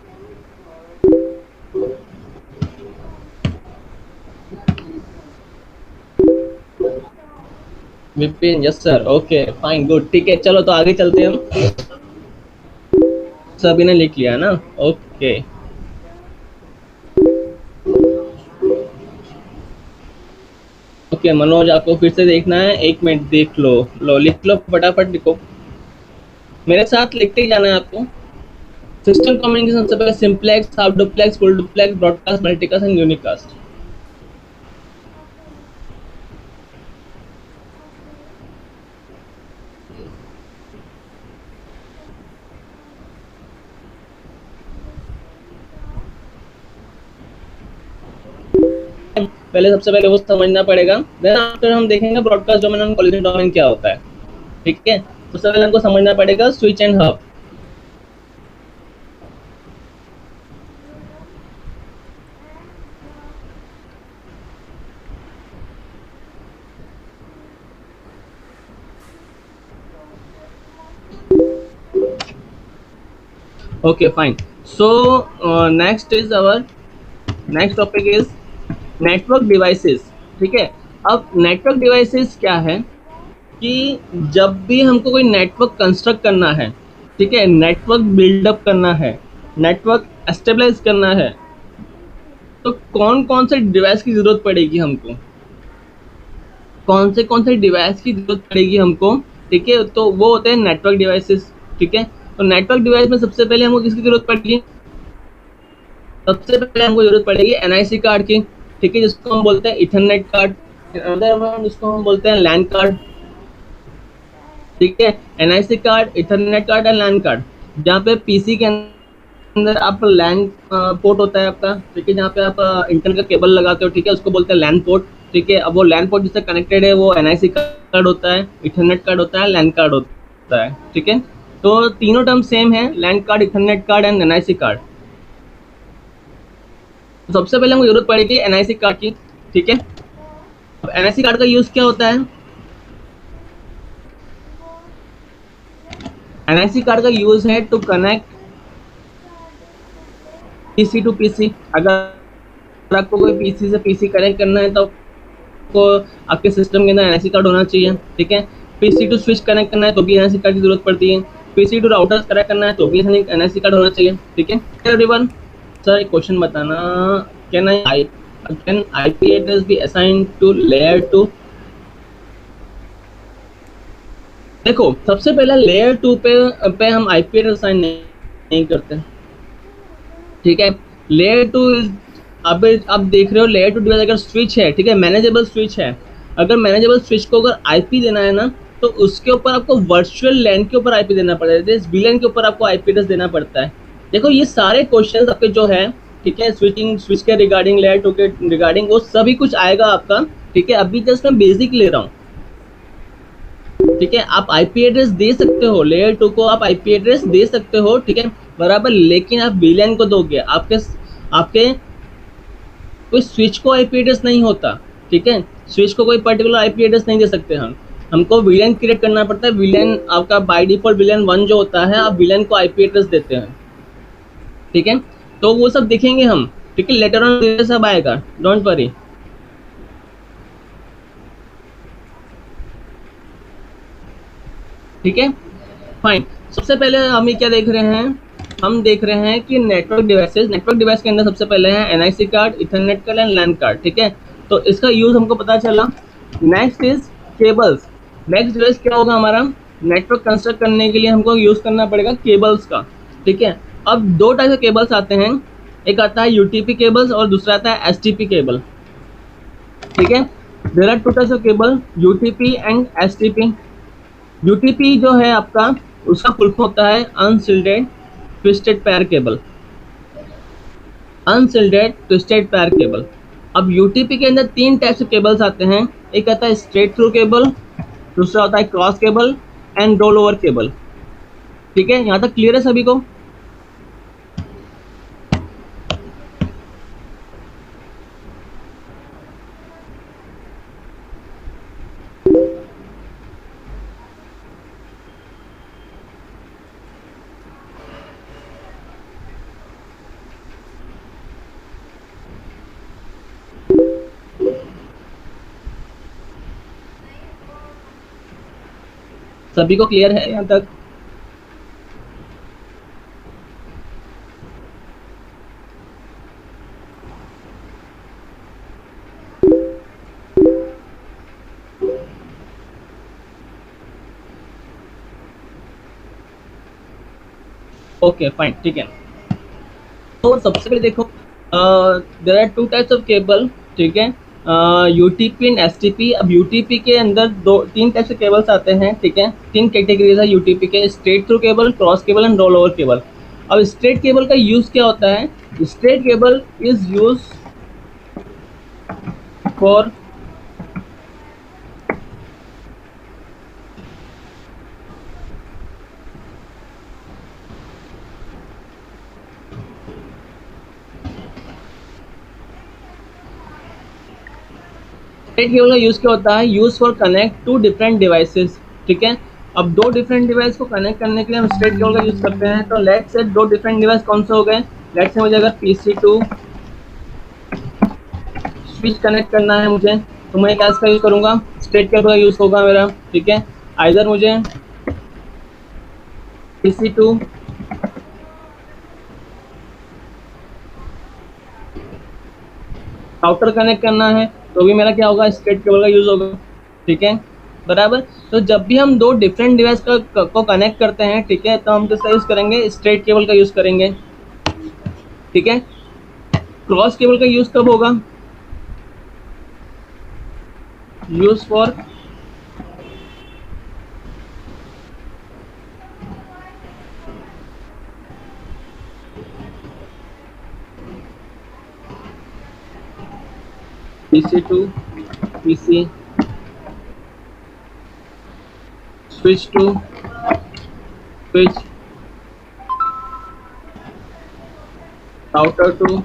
Vipin, yes sir, okay fine good. ठीक है, चलो तो आगे चलते हैं हम। सभी ने लिख लिया ना? ओके ओके मनोज, आपको फिर से देखना है? एक मिनट देख लो, लिख लो, फटाफट लिखो, मेरे साथ लिखते ही जाना है आपको। सिस्टम कम्युनिकेशन सबसे पहले simplex, half duplex, full duplex, broadcast, multicast and unicast. पहले सबसे पहले वो समझना पड़ेगा, देन आफ्टर हम देखेंगे ब्रॉडकास्ट डोमेन और कॉलिजन डोमेन क्या होता है। ठीक है, सबसे पहले हमको समझना पड़ेगा switch and hub. Okay fine, so next is our next topic is network devices. ठीक है, अब नेटवर्क डिवाइसेस क्या है कि जब भी हमको कोई नेटवर्क कंस्ट्रक्ट करना है, ठीक है, नेटवर्क बिल्डअप करना है, नेटवर्क एस्टेब्लिश करना है, तो कौन कौन से डिवाइस की जरूरत पड़ेगी हमको, कौन से डिवाइस की जरूरत पड़ेगी हमको। ठीक है, तो वो होते हैं नेटवर्क डिवाइसेस। ठीक है, तो नेटवर्क डिवाइस में सबसे पहले हमको किसकी जरूरत पड़ेगी? सबसे पहले हमको जरूरत पड़ेगी एनआईसी कार्ड की। ठीक है, जिसको हम बोलते हैं इथरनेट कार्ड, जिसको हम बोलते हैं लैन कार्ड। ठीक है, NIC card, ethernet card and LAN card. जहाँ पे पीसी के अंदर आप लैन पोर्ट होता है आपका, ठीक है, जहाँ पे आप इंटरनेट का केबल लगाते हो, ठीक है, उसको बोलते हैं लैन पोर्ट। ठीक है, अब वो लैन पोर्ट जिससे कनेक्टेड है वो एनआईसी कार्ड होता है, इथरनेट कार्ड होता है, लैन कार्ड होता है। ठीक है, तो तीनों टर्म सेम है, LAN card, ethernet card and NIC card. तो सबसे पहले हमको जरूरत पड़ेगी एनआईसी कार्ड की। ठीक है, अब एनआईसी कार्ड का यूज क्या होता है? एनआईसी कार्ड का यूज है to connect PC to PC. अगर आपको कोई पीसी से पीसी कनेक्ट करना है तो आपको आपके सिस्टम के अंदर एनआईसी कार्ड होना चाहिए। ठीक है, पीसी टू स्विच कनेक्ट करना है तो भी एनआईसी कार्ड की जरूरत पड़ती है, पीसी टू राउटर कनेक्ट करना है तो भी एनआईसी कार्ड होना चाहिए। ठीक है एवरीवन, सर एक क्वेश्चन बताना, can IP address be assigned to layer 2? देखो, सबसे पहले लेयर 2 पे हम आईपी एड्रेस असाइन नहीं करते। ठीक है, लेयर 2 अब आप देख रहे हो लेयर 2 डिवाइस अगर स्विच है, ठीक है, मैनेजेबल स्विच है, अगर मैनेजेबल स्विच को अगर आईपी देना है ना, तो उसके ऊपर आपको वर्चुअल लैन के ऊपर आईपी देना पड़ेगा, इस वीलैन के ऊपर आपको आईपी एड्रेस देना पड़ता है। देखो ये सारे क्वेश्चंस आपके जो है, ठीक है, स्विच के रिगार्डिंग, लेयर 2 के रिगार्डिंग, वो सभी कुछ आएगा आपका। ठीक है, अभी जस्ट मैं बेसिक ले रहा हूँ। ठीक है, आप आईपी एड्रेस दे सकते हो, लेयर 2 को आप आईपी एड्रेस दे सकते हो, ठीक है, बराबर, लेकिन आप वीलैन को दोगे, आपके कोई स्विच को आईपी एड्रेस नहीं होता। ठीक है, स्विच को कोई पर्टिकुलर आईपी एड्रेस नहीं दे सकते हमको वीलैन क्रिएट करना पड़ता है। वीलैन आपका बाय डिफॉल्ट वीलैन 1 जो होता है, आप वीलैन को आईपी एड्रेस देते हैं। ठीक है, तो वो सब देखेंगे हम। ठीक है, लेटर ऑन सब आएगा, डोंट वरी। ठीक है फाइन, सबसे पहले हम क्या देख रहे हैं? हम देख रहे हैं कि नेटवर्क डिवाइसेस, नेटवर्क डिवाइस के अंदर सबसे पहले है NIC card, ethernet card and LAN card. ठीक है, तो इसका यूज हमको पता चला। Next is cables. Next device क्या होगा हमारा? नेटवर्क कंस्ट्रक्ट करने के लिए हमको यूज करना पड़ेगा केबल्स का। ठीक है, अब दो टाइप के केबल्स आते हैं, एक आता है यूटीपी केबल्स और दूसरा आता है एसटीपी केबल, ठीक है। There are two types of cable, UTP and STP. UTP जो है आपका, उसका फुल फॉर्म होता है unshielded twisted pair cable, unshielded twisted pair cable. अब यूटीपी के अंदर तीन टाइप्स के केबल्स आते हैं, एक आता है स्ट्रेट थ्रू केबल, दूसरा होता है cross cable and roll over cable, ठीक है। यहाँ तक क्लियर है सभी को? सभी को क्लियर है यहाँ तक? ओके फाइन, ठीक है। तो सबसे पहले देखो, there are two types of cable, ठीक है, यूटीपी एंड एसटीपी। अब यूटीपी के अंदर तीन टाइप्स के केबल्स आते हैं, ठीक है, तीन कैटेगरीज है यूटीपी के, straight through cable, cross cable and roll over cable. अब स्ट्रेट केबल का यूज क्या होता है? Straight cable is use for straight cable का यूज क्या होता है? Use for connect to different devices, ठीक है। अब दो डिफरेंट डिवाइस को कनेक्ट करने के लिए हम स्ट्रेट केबल का यूज करते हैं। तो लेट्स से दो डिफरेंट डिवाइस कौन से हो गए? लेट्स से मुझे अगर पीसी टू स्विच कनेक्ट करना है मुझे, तो मैं क्या इसका यूज करूंगा? स्ट्रेट केबल का यूज होगा मेरा, ठीक है। आइदर मुझे पीसी टू राउटर कनेक्ट करना है, तो भी मेरा क्या होगा? स्ट्रेट केबल का यूज होगा, ठीक है, बराबर। तो जब भी हम दो डिफरेंट डिवाइस को कनेक्ट करते हैं, ठीक है, तो हम किसका यूज करेंगे? स्ट्रेट केबल का यूज करेंगे, ठीक है। क्रॉस केबल का यूज कब होगा? Use for PC to PC, switch to switch, router to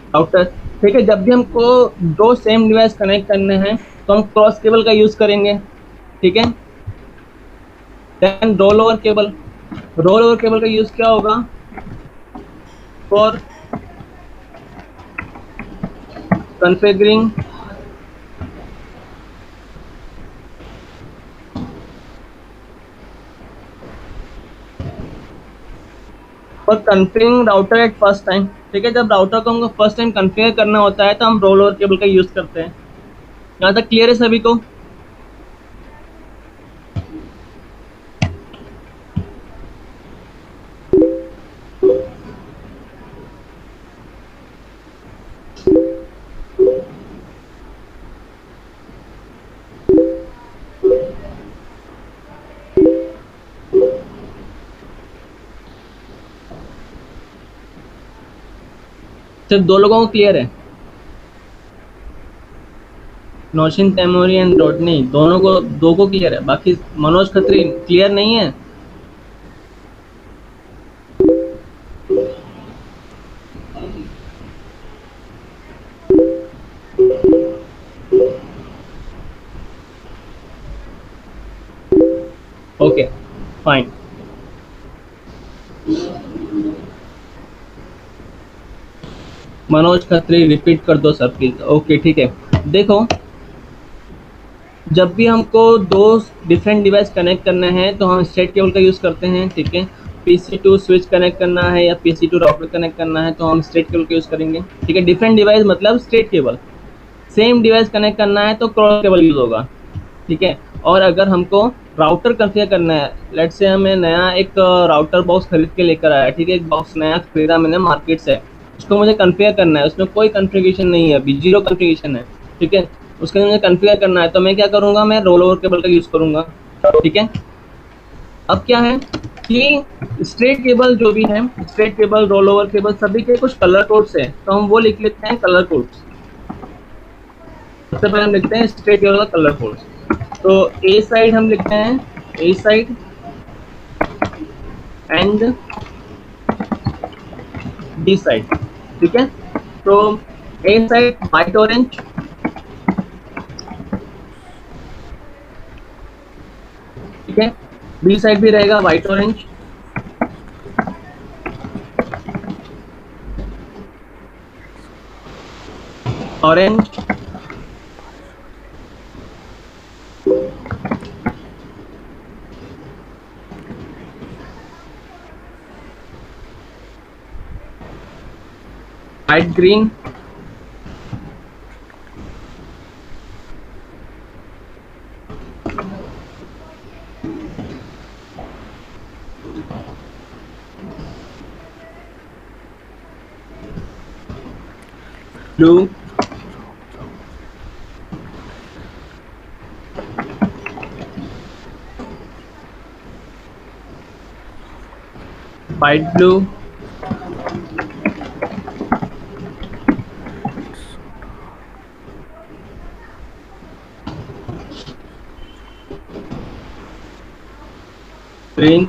router, ठीक है। जब भी हमको दो सेम डिवाइस कनेक्ट करने हैं, तो हम क्रॉस केबल का यूज करेंगे, ठीक है। Then roll over cable, roll over cable का यूज क्या होगा? फॉर configuring और configuring router at first time, ठीक है। जब राउटर को हमको फर्स्ट टाइम कन्फिगर करना होता है, तो हम रोल ओवर केबल का यूज करते हैं। यहाँ तक क्लियर है सभी को? सिर्फ दो लोगों को क्लियर है? नौशिन तैमूरी एंड रोडनी, दोनों को, दो को क्लियर है, बाकी मनोज खत्री क्लियर नहीं है। Okay fine, Manoj Khatri repeat कर दो सब प्लीज। ओके ठीक है। देखो, जब भी हमको दो डिफरेंट डिवाइस कनेक्ट करना है, तो हम स्ट्रेट केबल का यूज़ करते हैं, ठीक है। पीसी टू स्विच कनेक्ट करना है या पीसी टू राउटर कनेक्ट करना है, तो हम स्ट्रेट केबल का यूज़ करेंगे, ठीक है। डिफरेंट डिवाइस मतलब straight cable, same device connect करना है तो क्रॉस केबल यूज़ होगा, ठीक है। और अगर हमको राउटर कॉन्फ़िगर करना है, लेट्स से हमें नया एक राउटर बॉक्स खरीद के लेकर आया, ठीक है, एक बॉक्स नया खरीदा मैंने मार्केट से, उसको मुझे कॉन्फ़िगर करना है, उसमें कोई कॉन्फ़िगरेशन नहीं है, अभी जीरो कॉन्फ़िगरेशन है, ठीक है, उसके लिए मुझे कॉन्फ़िगर करना है, तो मैं क्या करूँगा, मैं रोल ओवर केबल का यूज़ करूँगा, ठीक है। अब क्या है कि स्ट्रेट केबल जो भी है, straight cable, roll over cable, सभी के कुछ कलर कोड्स हैं, तो हम वो लिख लेते हैं कलर कोड्स। सबसे पहले हम लिखते हैं स्ट्रेट केबल का कलर कोड्स। तो ए साइड हम लिखते हैं ए साइड एंड बी साइड, ठीक है। तो ए साइड व्हाइट ऑरेंज, ठीक है, बी साइड भी रहेगा white orange, orange, white green, blue, white blue, green,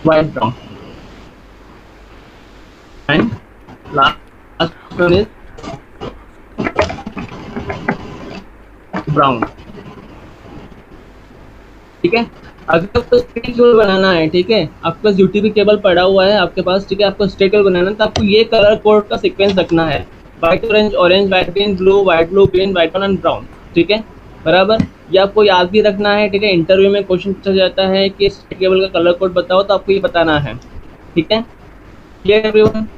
white brown, and last one is brown, ठीक है। अगर आपको स्टेट केबल बनाना है, ठीक है, आपके पास यूटीपी केबल पड़ा हुआ है आपके पास, ठीक है, आपको स्टेट केबल बनाना है, तो आपको ये कलर कोड का सीक्वेंस रखना है, white orange, orange white green, blue white blue green white and brown, ठीक है, बराबर। ये आपको याद भी रखना है, ठीक है, इंटरव्यू में क्वेश्चन पूछा जाता है कि स्टेट केबल का कलर कोड बताओ, तो आपको ये बताना है, ठीक है। Clear everyone?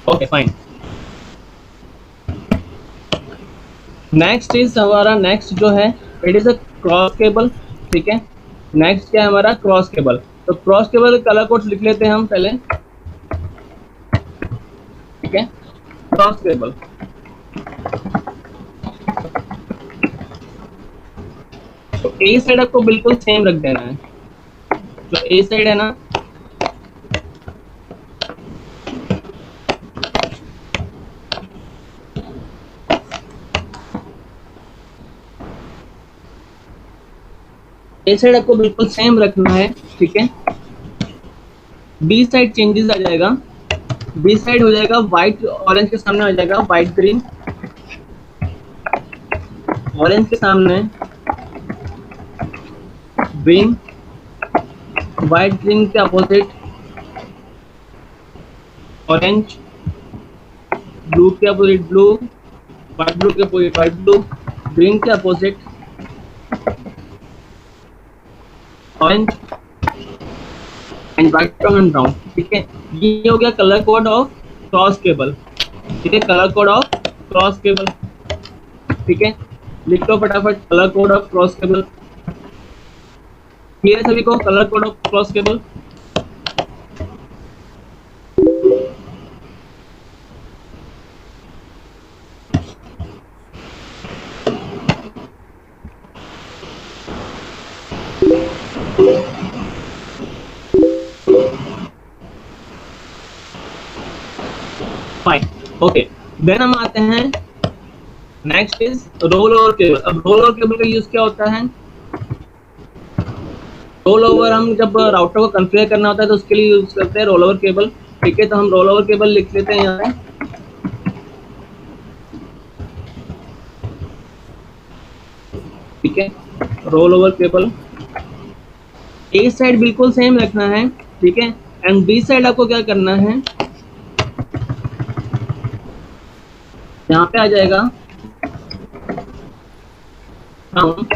Okay fine. Next is हमारा, नेक्स्ट जो है it is a cross cable, ठीक है। नेक्स्ट क्या है हमारा, क्रॉस केबल। तो क्रॉस केबल कलर कोड लिख लेते हैं हम पहले, ठीक है। क्रॉस केबल, तो ए साइड आपको बिल्कुल सेम रख देना है, जो ए साइड है ना, ए साइड आपको बिल्कुल सेम रखना है, ठीक है। बी साइड चेंजेस आ जाएगा, बी साइड हो जाएगा व्हाइट ऑरेंज के सामने हो जाएगा व्हाइट ग्रीन, ऑरेंज के सामने ग्रीन, व्हाइट ग्रीन के अपोजिट ऑरेंज, ब्लू के अपोजिट ब्लू, व्हाइट ब्लू के अपोजिट व्हाइट ब्लू, ग्रीन के opposite orange and white and brown, ठीक है। ये हो गया colour code of cross cable, ठीक है, colour code of cross cable, ठीक है। लिख लो फटाफट colour code of cross cable. Clear है सभी को colour code of cross cable? Fine. Okay, then हम आते हैं next is role over cable. अब रोल ओवर केबल का यूज क्या होता है? रोल ओवर हम जब राउटर को कॉन्फ़िगर करना होता है तो उसके लिए यूज करते हैं रोल ओवर केबल। ठीक है, तो हम रोल ओवर केबल लिख लेते हैं यहाँ पे। ठीक है, रोल ओवर केबल ए साइड बिल्कुल सेम रखना है। ठीक है, एंड बी साइड आपको क्या करना है, यहाँ पे आ जाएगा हम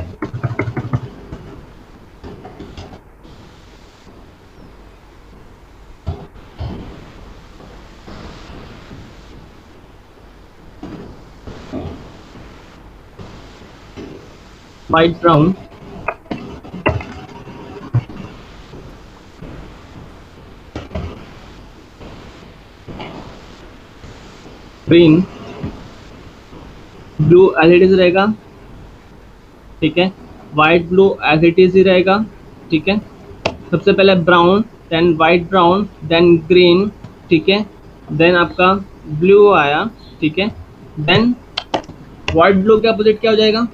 white brown, green, blue as it is रहेगा। ठीक है, white blue as it is ही रहेगा। ठीक है, सबसे पहले brown, then white brown, then green. ठीक है, देन आपका ब्लू आया। ठीक है, देन वाइट ब्लू के अपोजिट क्या हो जाएगा?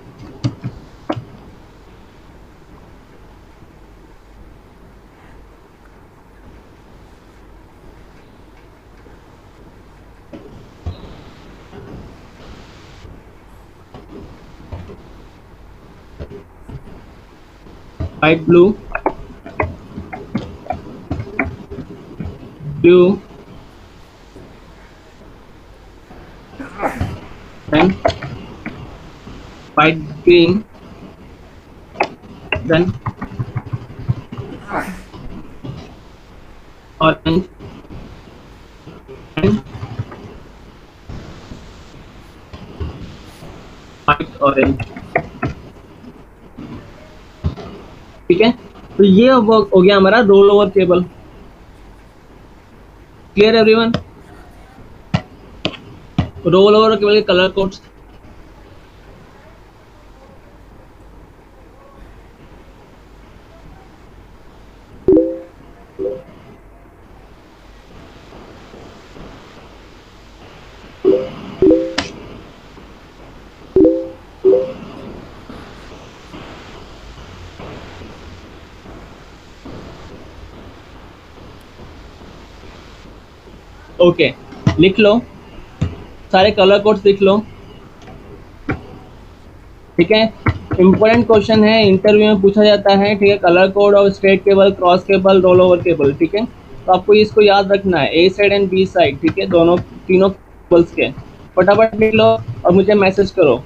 White blue, blue, then white green, then orange and white orange। ठीक है, तो ये हो गया हमारा role over cable. Clear everyone? Role over cable के कलर कोड्स। ओके, लिख लो, सारे कलर कोड्स लिख लो। ठीक है, इंपॉर्टेंट क्वेश्चन है, इंटरव्यू में पूछा जाता है। ठीक है, colour code of straight cable, cross cable, roll over cable. ठीक है, तो आपको इसको याद रखना है, ए साइड एंड बी साइड। ठीक है, दोनों तीनों केबल्स के फटाफट लिख लो और मुझे मैसेज करो।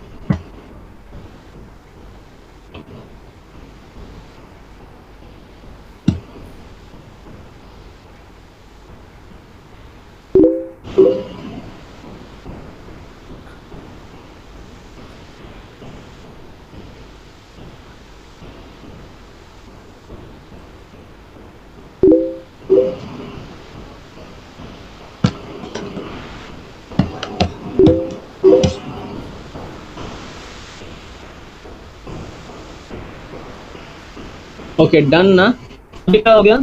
ओके, डन ना? अभी क्या हो गया?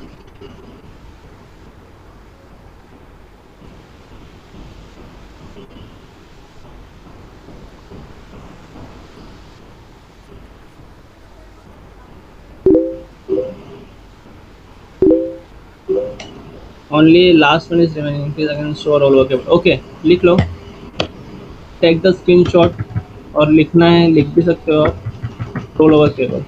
Only last one is remaining. Please again show roll over cable. Okay, लिख लो, टेक द स्क्रीनशॉट, और लिखना है लिख भी सकते हो आप, role over cable.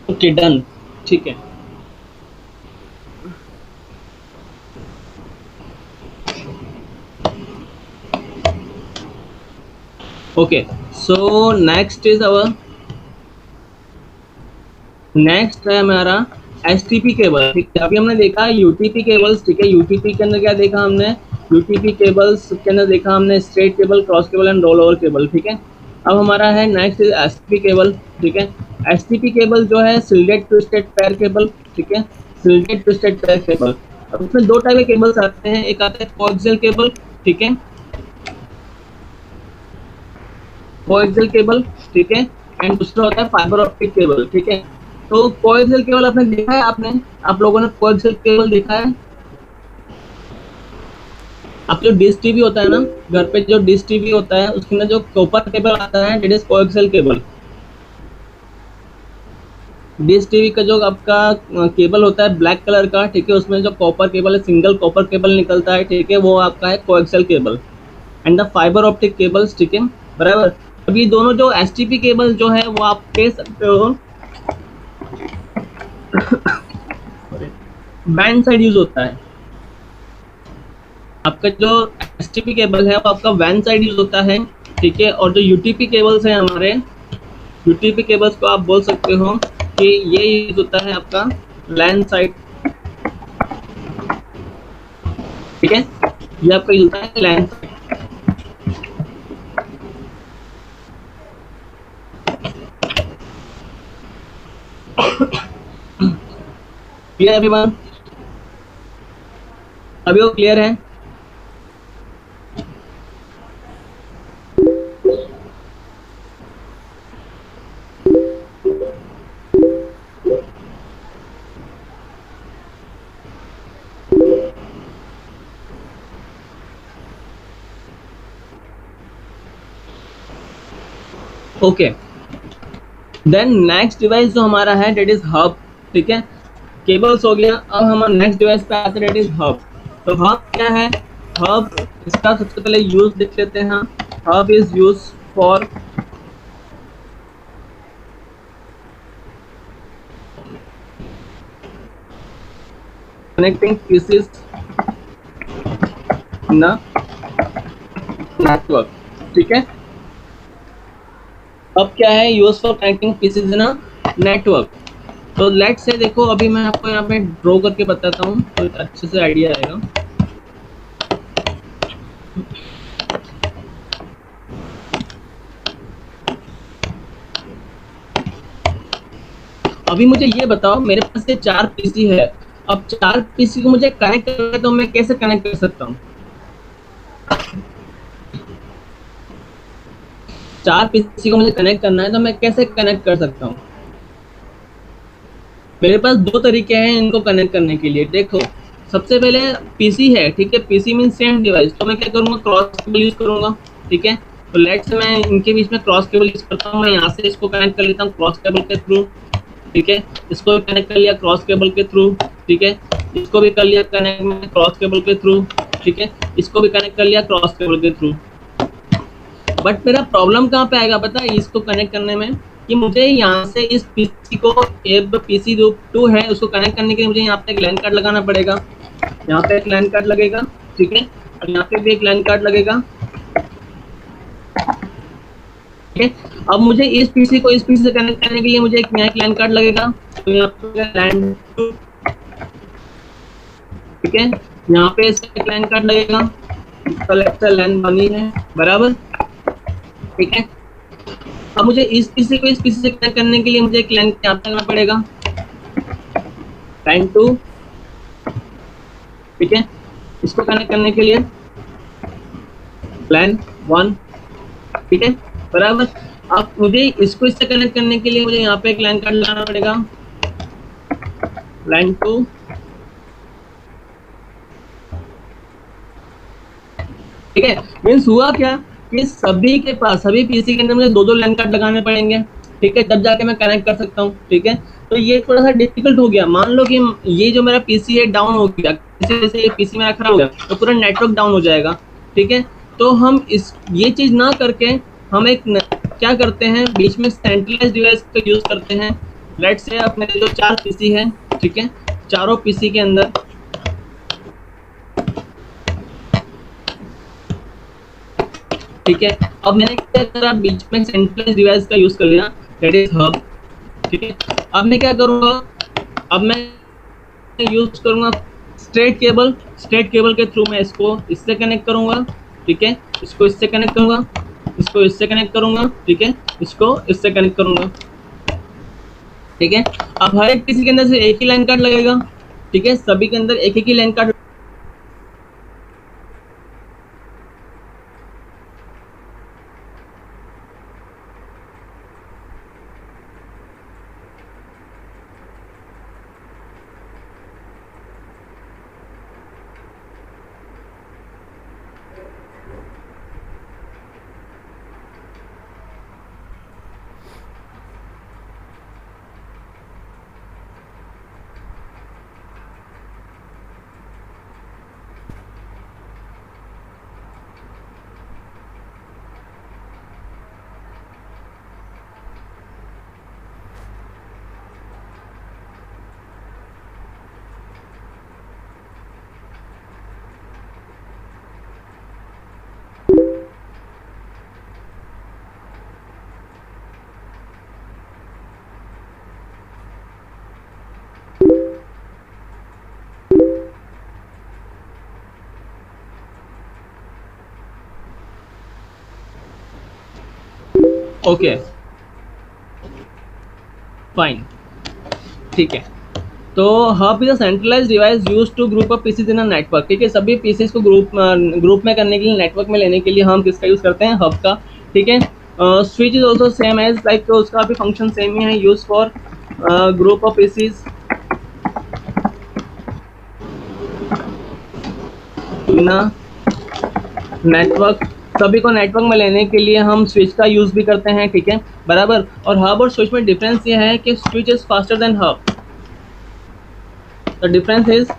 Okay, done. ठीक है, ओके, सो नेक्स्ट है हमारा एसटीपी केबल। ठीक है, अभी हमने देखा यूटीपी केबल्स। ठीक है, यूटीपी के अंदर क्या देखा हमने, यूटीपी केबल्स के अंदर देखा हमने straight cable, cross cable and roll over cable. ठीक है, अब हमारा है नेक्स्ट एसटीपी केबल। ठीक है, एसटीपी केबल जो है सिल्डेड ट्विस्टेड पेयर केबल। ठीक है, सिल्डेड ट्विस्टेड पेयर केबल। अब इसमें दो टाइप के केबल्स आते हैं, एक आता है कोएक्सियल केबल। ठीक है, कोएक्सियल केबल। ठीक है, एंड दूसरा होता है फाइबर ऑप्टिक केबल। ठीक है, तो कोएक्सियल केबल आपने देखा है, आप लोगों ने कोएक्सियल केबल देखा है? आप जो डिश टीवी होता है ना, घर पे जो डिश टीवी होता है उसके अंदर जो कॉपर केबल आता है that is coaxial cable. Dish TV का जो आपका केबल होता है ब्लैक कलर का, ठीक है, उसमें जो कॉपर केबल है, सिंगल कॉपर केबल निकलता है, ठीक है, वो आपका है coaxial cable. And the fibre optic cables, ठीक है, बराबर। अभी दोनों जो एसटीपी केबल जो है वो आप कह सकते हो बैंड साइड यूज होता है। आपका जो एसटीपी केबल है वो आपका वैन साइड यूज होता है। ठीक है, और जो यूटीपी केबल्स है हमारे, यूटीपी केबल्स को आप बोल सकते हो कि ये यूज होता है आपका लैन साइड। ठीक है, ये आपका यूज होता है लैन साइड। Clear everyone? अभी वो क्लियर है? ओके, देन नेक्स्ट डिवाइस जो हमारा है डेट इज हब। ठीक है, केबल्स हो गया। अब हम नेक्स्ट डिवाइस पे आते हैं, डेट इज हब। तो हब क्या है? हब, इसका सबसे पहले यूज देख लेते हैं। Hub is use for connecting pieces in network. ठीक है, अब क्या है? Use for connecting pieces in network. तो लेट से देखो, अभी मैं आपको यहाँ पे ड्रॉ करके बताता हूँ तो अच्छे से आइडिया आएगा। अभी मुझे ये बताओ, मेरे पास ये 4 पीसी है। अब 4 पीसी को मुझे कनेक्ट करना है तो मैं कैसे कनेक्ट कर सकता हूँ? 4 पीसी को मुझे कनेक्ट करना है तो मैं कैसे कनेक्ट कर सकता हूँ? मेरे पास 2 तरीके हैं इनको कनेक्ट करने के लिए। देखो, सबसे पहले पीसी है, ठीक है, पीसी मीन सेम डिवाइस, तो मैं क्या करूँगा? क्रॉस केबल यूज करूँगा। ठीक है, तो लेट से मैं इनके बीच में क्रॉस केबल यूज करता हूँ। मैं यहाँ से इसको कनेक्ट कर लेता हूँ क्रॉस केबल के थ्रू। ठीक है, इसको भी कनेक्ट कर लिया क्रॉस केबल के थ्रू। ठीक है, इसको भी कर लिया कनेक्ट में क्रॉस केबल के थ्रू। ठीक है, इसको भी कनेक्ट कर लिया क्रॉस केबल के थ्रू। बट मेरा प्रॉब्लम कहाँ पे आएगा पता है इसको कनेक्ट करने में? कि मुझे यहाँ से इस पीसी को, पीसी जो 2 है उसको कनेक्ट करने के लिए मुझे यहाँ पे एक लैन कार्ड लगाना पड़ेगा। यहाँ पे एक लैन कार्ड लगेगा, ठीक है, और यहाँ पे भी एक लैन कार्ड लगेगा। ठीक है, अब मुझे इस पीसी को इस पीसी से कनेक्ट करने के लिए मुझे एक नया लैन कार्ड लगेगा। तो यहाँ पे लैन 2, ठीक है, यहाँ पे इसका एक लैन कार्ड लगेगा। इसका लैन बनी है, बराबर। ठीक है, अब मुझे इस पीसी को इस पीसी से कनेक्ट करने के लिए मुझे एक लैन यहाँ पे करना पड़ेगा, लैन 2। ठीक है, इसको कनेक्ट करने के लिए लैन 1। ठीक है, बराबर। अब मुझे इसको इससे कनेक्ट करने के लिए मुझे यहाँ पे एक लैन कार्ड लगाना पड़ेगा, लैन 2। ठीक है, मीन्स हुआ क्या कि सभी के पास, सभी पीसी के अंदर मुझे 2-2 लैन कार्ड लगाने पड़ेंगे। ठीक है, तब जाके मैं कनेक्ट कर सकता हूँ। ठीक है, तो ये थोड़ा सा डिफिकल्ट हो गया। मान लो कि ये जो मेरा पीसी है डाउन हो गया, जैसे ये पीसी मेरा खराब हो गया तो पूरा नेटवर्क डाउन हो जाएगा। ठीक है, तो हम ये चीज ना करके हम एक क्या करते हैं, बीच में सेंट्रलाइज डिवाइस का यूज करते हैं। लेट से अपने जो 4 पीसी है, ठीक है, चारों पीसी के अंदर ठीक है। अब मैंने क्या करा, बीच में सेंट्रलाइज डिवाइस का यूज कर लिया, दैट इज हब। ठीक है, अब मैं क्या करूंगा, अब मैं यूज करूंगा स्ट्रेट केबल के थ्रू मैं इसको इससे कनेक्ट करूंगा। ठीक है, इसको इससे कनेक्ट करूंगा, इसको इससे कनेक्ट करूंगा। ठीक है, इसको इससे कनेक्ट करूंगा। ठीक है, अब हर एक किसी के अंदर से एक ही लाइन कार्ड लगेगा। ठीक है, सभी के अंदर एक एक ही लाइन कार्ड। Okay fine. ठीक है, तो hub is a centralised device used to group of PCs in a network. ठीक है, सभी पीसीज को ग्रुप में करने के लिए, नेटवर्क में लेने के लिए हम किसका यूज करते हैं, हब का। ठीक है, switch is also same as like, उसका भी फंक्शन सेम ही है, use for group of PCs in a network. सभी को नेटवर्क में लेने के लिए हम स्विच का यूज भी करते हैं। ठीक है, बराबर। और हब और स्विच में डिफरेंस ये है कि switch is faster than hub. The difference is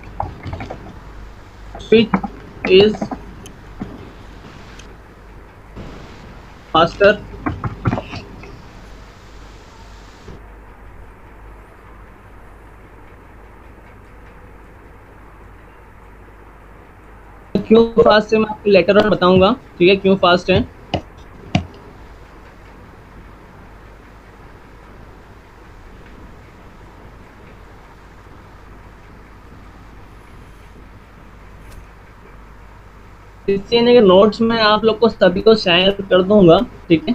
switch is faster क्यों फास्ट है मैं आपको लेटर ऑन बताऊंगा। ठीक है, क्यों फास्ट है। इसलिए के नोट्स में आप लोग को सभी को शेयर कर दूंगा। ठीक है,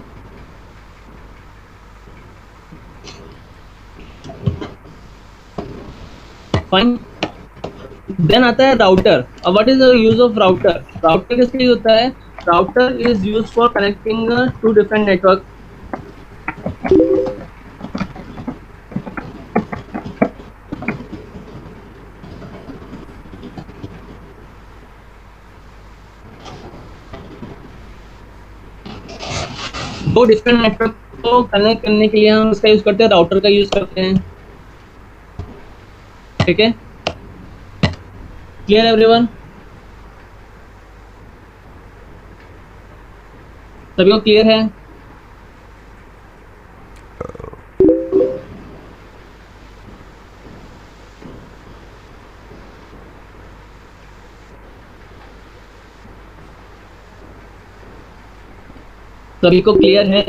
फाइन। देन आता है राउटर। अब what is the use of router. Router किसके लिए होता है, router is use for connecting to different network. दो डिफरेंट नेटवर्क को कनेक्ट करने के लिए हम इसका यूज करते हैं, राउटर का यूज करते हैं। ठीक है, क्लियर एवरीवन, सभी को क्लियर है। सभी को क्लियर है।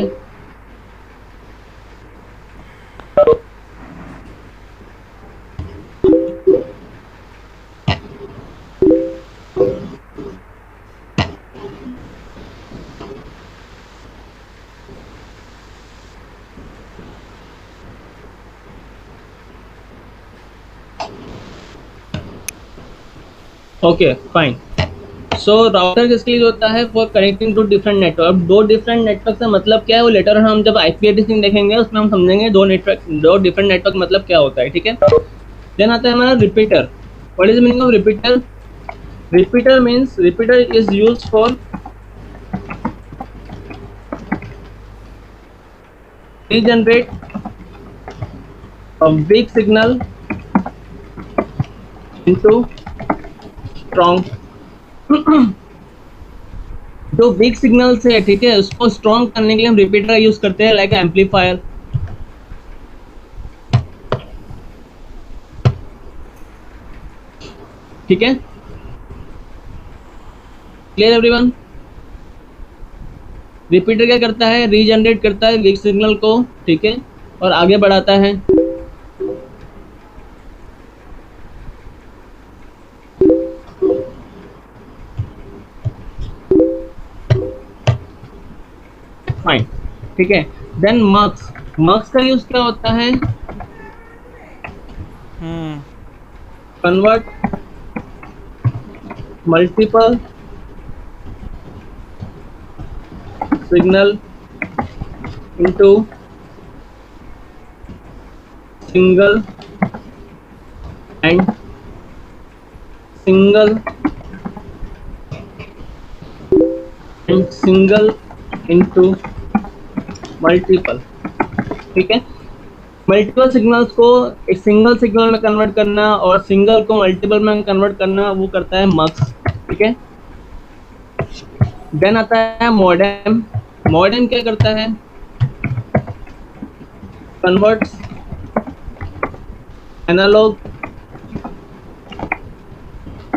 Okay fine. सो राउटर किसके लिए होता है, for connecting to different network. दो डिफरेंट नेटवर्क का मतलब क्या है, वो लेटर हम जब आईपी एड्रेसिंग देखेंगे उसमें हम समझेंगे दो डिफरेंट नेटवर्क मतलब क्या होता है। ठीक है, देन आता है हमारा repeater. What is meaning of repeater. Repeater means repeater is used for regenerate a weak signal into strong। जो वीक सिग्नल से है, ठीक है, उसको स्ट्रॉन्ग करने के लिए हम रिपीटर का यूज करते हैं, लाइक एम्पलीफायर। ठीक है, क्लियर एवरीवन। रिपीटर क्या करता है, रीजनरेट करता है वीक सिग्नल को, ठीक है, और आगे बढ़ाता है। फाइन, ठीक है। देन मक्स, मक्स का यूज क्या होता है, convert multiple signal into single and single and single into multiple, ठीक है। मल्टीपल सिग्नल्स को एक सिंगल सिग्नल में कन्वर्ट करना और सिंगल को मल्टीपल में कन्वर्ट करना, वो करता है मक्स, ठीक है। देन आता है मॉडेम। मॉडेम क्या करता है, converts analogue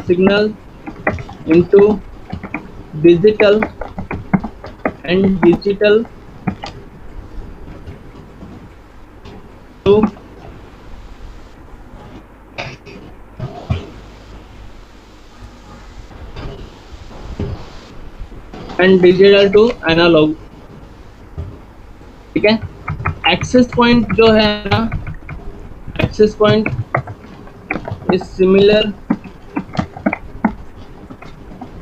signal into digital and digital to and digital to analogue, ठीक है। एक्सेस पॉइंट जो है ना, access point is similar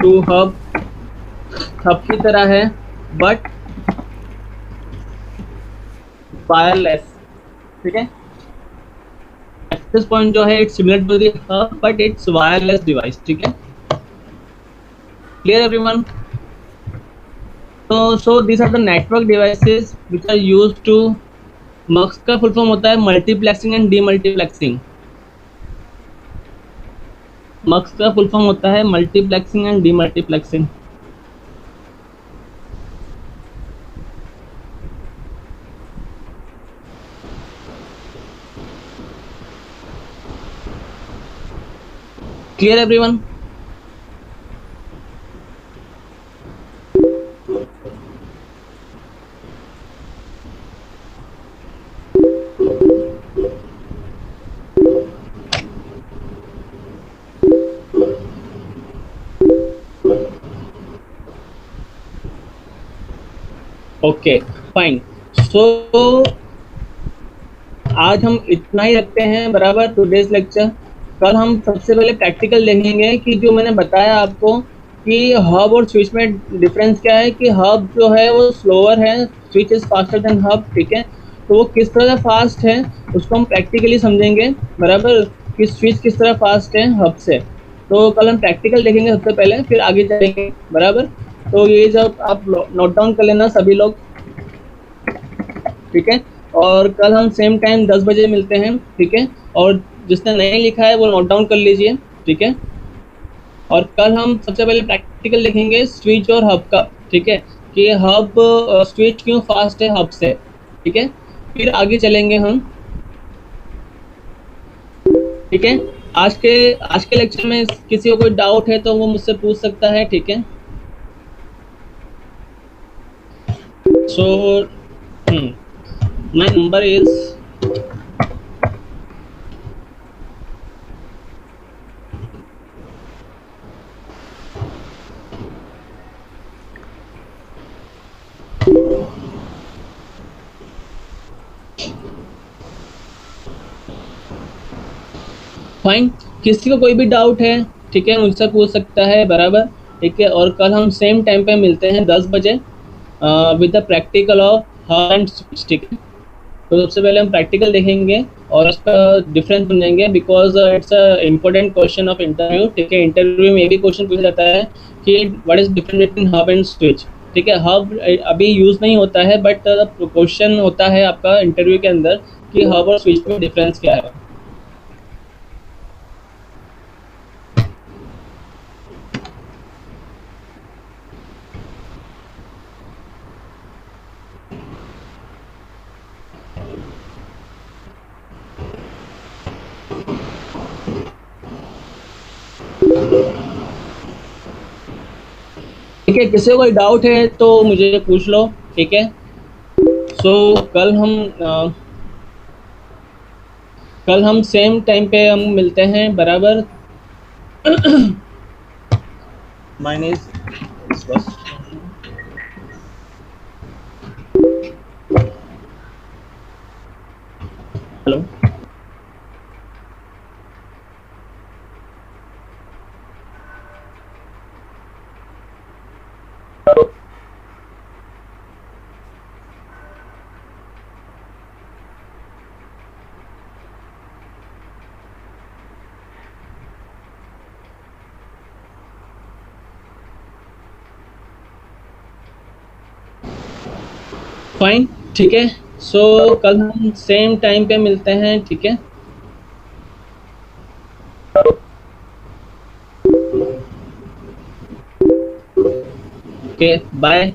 to hub, hub की तरह है बट वायरलेस, ठीक है। एक्सेस पॉइंट जो है it's similar to the hub but it's wireless device, ठीक है। Clear everyone? So these are the network devices which are used to, मक्स का फुल फॉर्म होता है मल्टीप्लेक्सिंग एंड डीमल्टीप्लेक्सिंग। मक्स का फुल फॉर्म होता है multiplexing and demultiplexing. Clear everyone? Okay fine. So आज हम इतना ही रखते हैं, बराबर, टुडेज लेक्चर। कल हम सबसे पहले प्रैक्टिकल देखेंगे कि जो मैंने बताया आपको कि हब और स्विच में डिफरेंस क्या है, कि हब जो है वो स्लोअर है, switch is faster than hub, ठीक है। तो वो किस तरह फास्ट है उसको हम प्रैक्टिकली समझेंगे, बराबर, कि स्विच किस तरह फास्ट है हब से। तो कल हम प्रैक्टिकल देखेंगे सबसे पहले, फिर आगे चलेंगे, बराबर। तो ये जब आप नोट डाउन कर लेना सभी लोग, ठीक है। और कल हम सेम टाइम 10 बजे मिलते हैं, ठीक है। और जिसने नहीं लिखा है वो नोट डाउन कर लीजिए, ठीक है। और कल हम सबसे पहले प्रैक्टिकल देखेंगे स्विच और हब का, ठीक है, कि हब स्विच क्यों फास्ट है हब से, ठीक है। फिर आगे चलेंगे हम, ठीक है। आज के लेक्चर में किसी को कोई डाउट है तो वो मुझसे पूछ सकता है, ठीक है। सो my number is फाइन। किसी को कोई भी डाउट है, ठीक है, मुझसे पूछ सकता है, बराबर, ठीक है। और कल हम सेम टाइम पे मिलते हैं 10 बजे with the practical of hub and switch, ठीक है। तो सबसे पहले हम प्रैक्टिकल देखेंगे और उसका डिफरेंस समझेंगे, because it's a important question of interview, ठीक है। इंटरव्यू में ये भी क्वेश्चन पूछा जाता है कि what is difference between hub and switch, ठीक है। हब अभी यूज नहीं होता है बट क्वेश्चन होता है आपका इंटरव्यू के अंदर कि हब और स्विच में डिफरेंस क्या है। ठीक है, किसी को कोई डाउट है तो मुझे पूछ लो, ठीक है। सो कल हम सेम टाइम पे हम मिलते हैं बराबर। माइनस बस। हेलो, फाइन, ठीक है। सो कल हम सेम टाइम पे मिलते हैं, ठीक है। Okay, bye.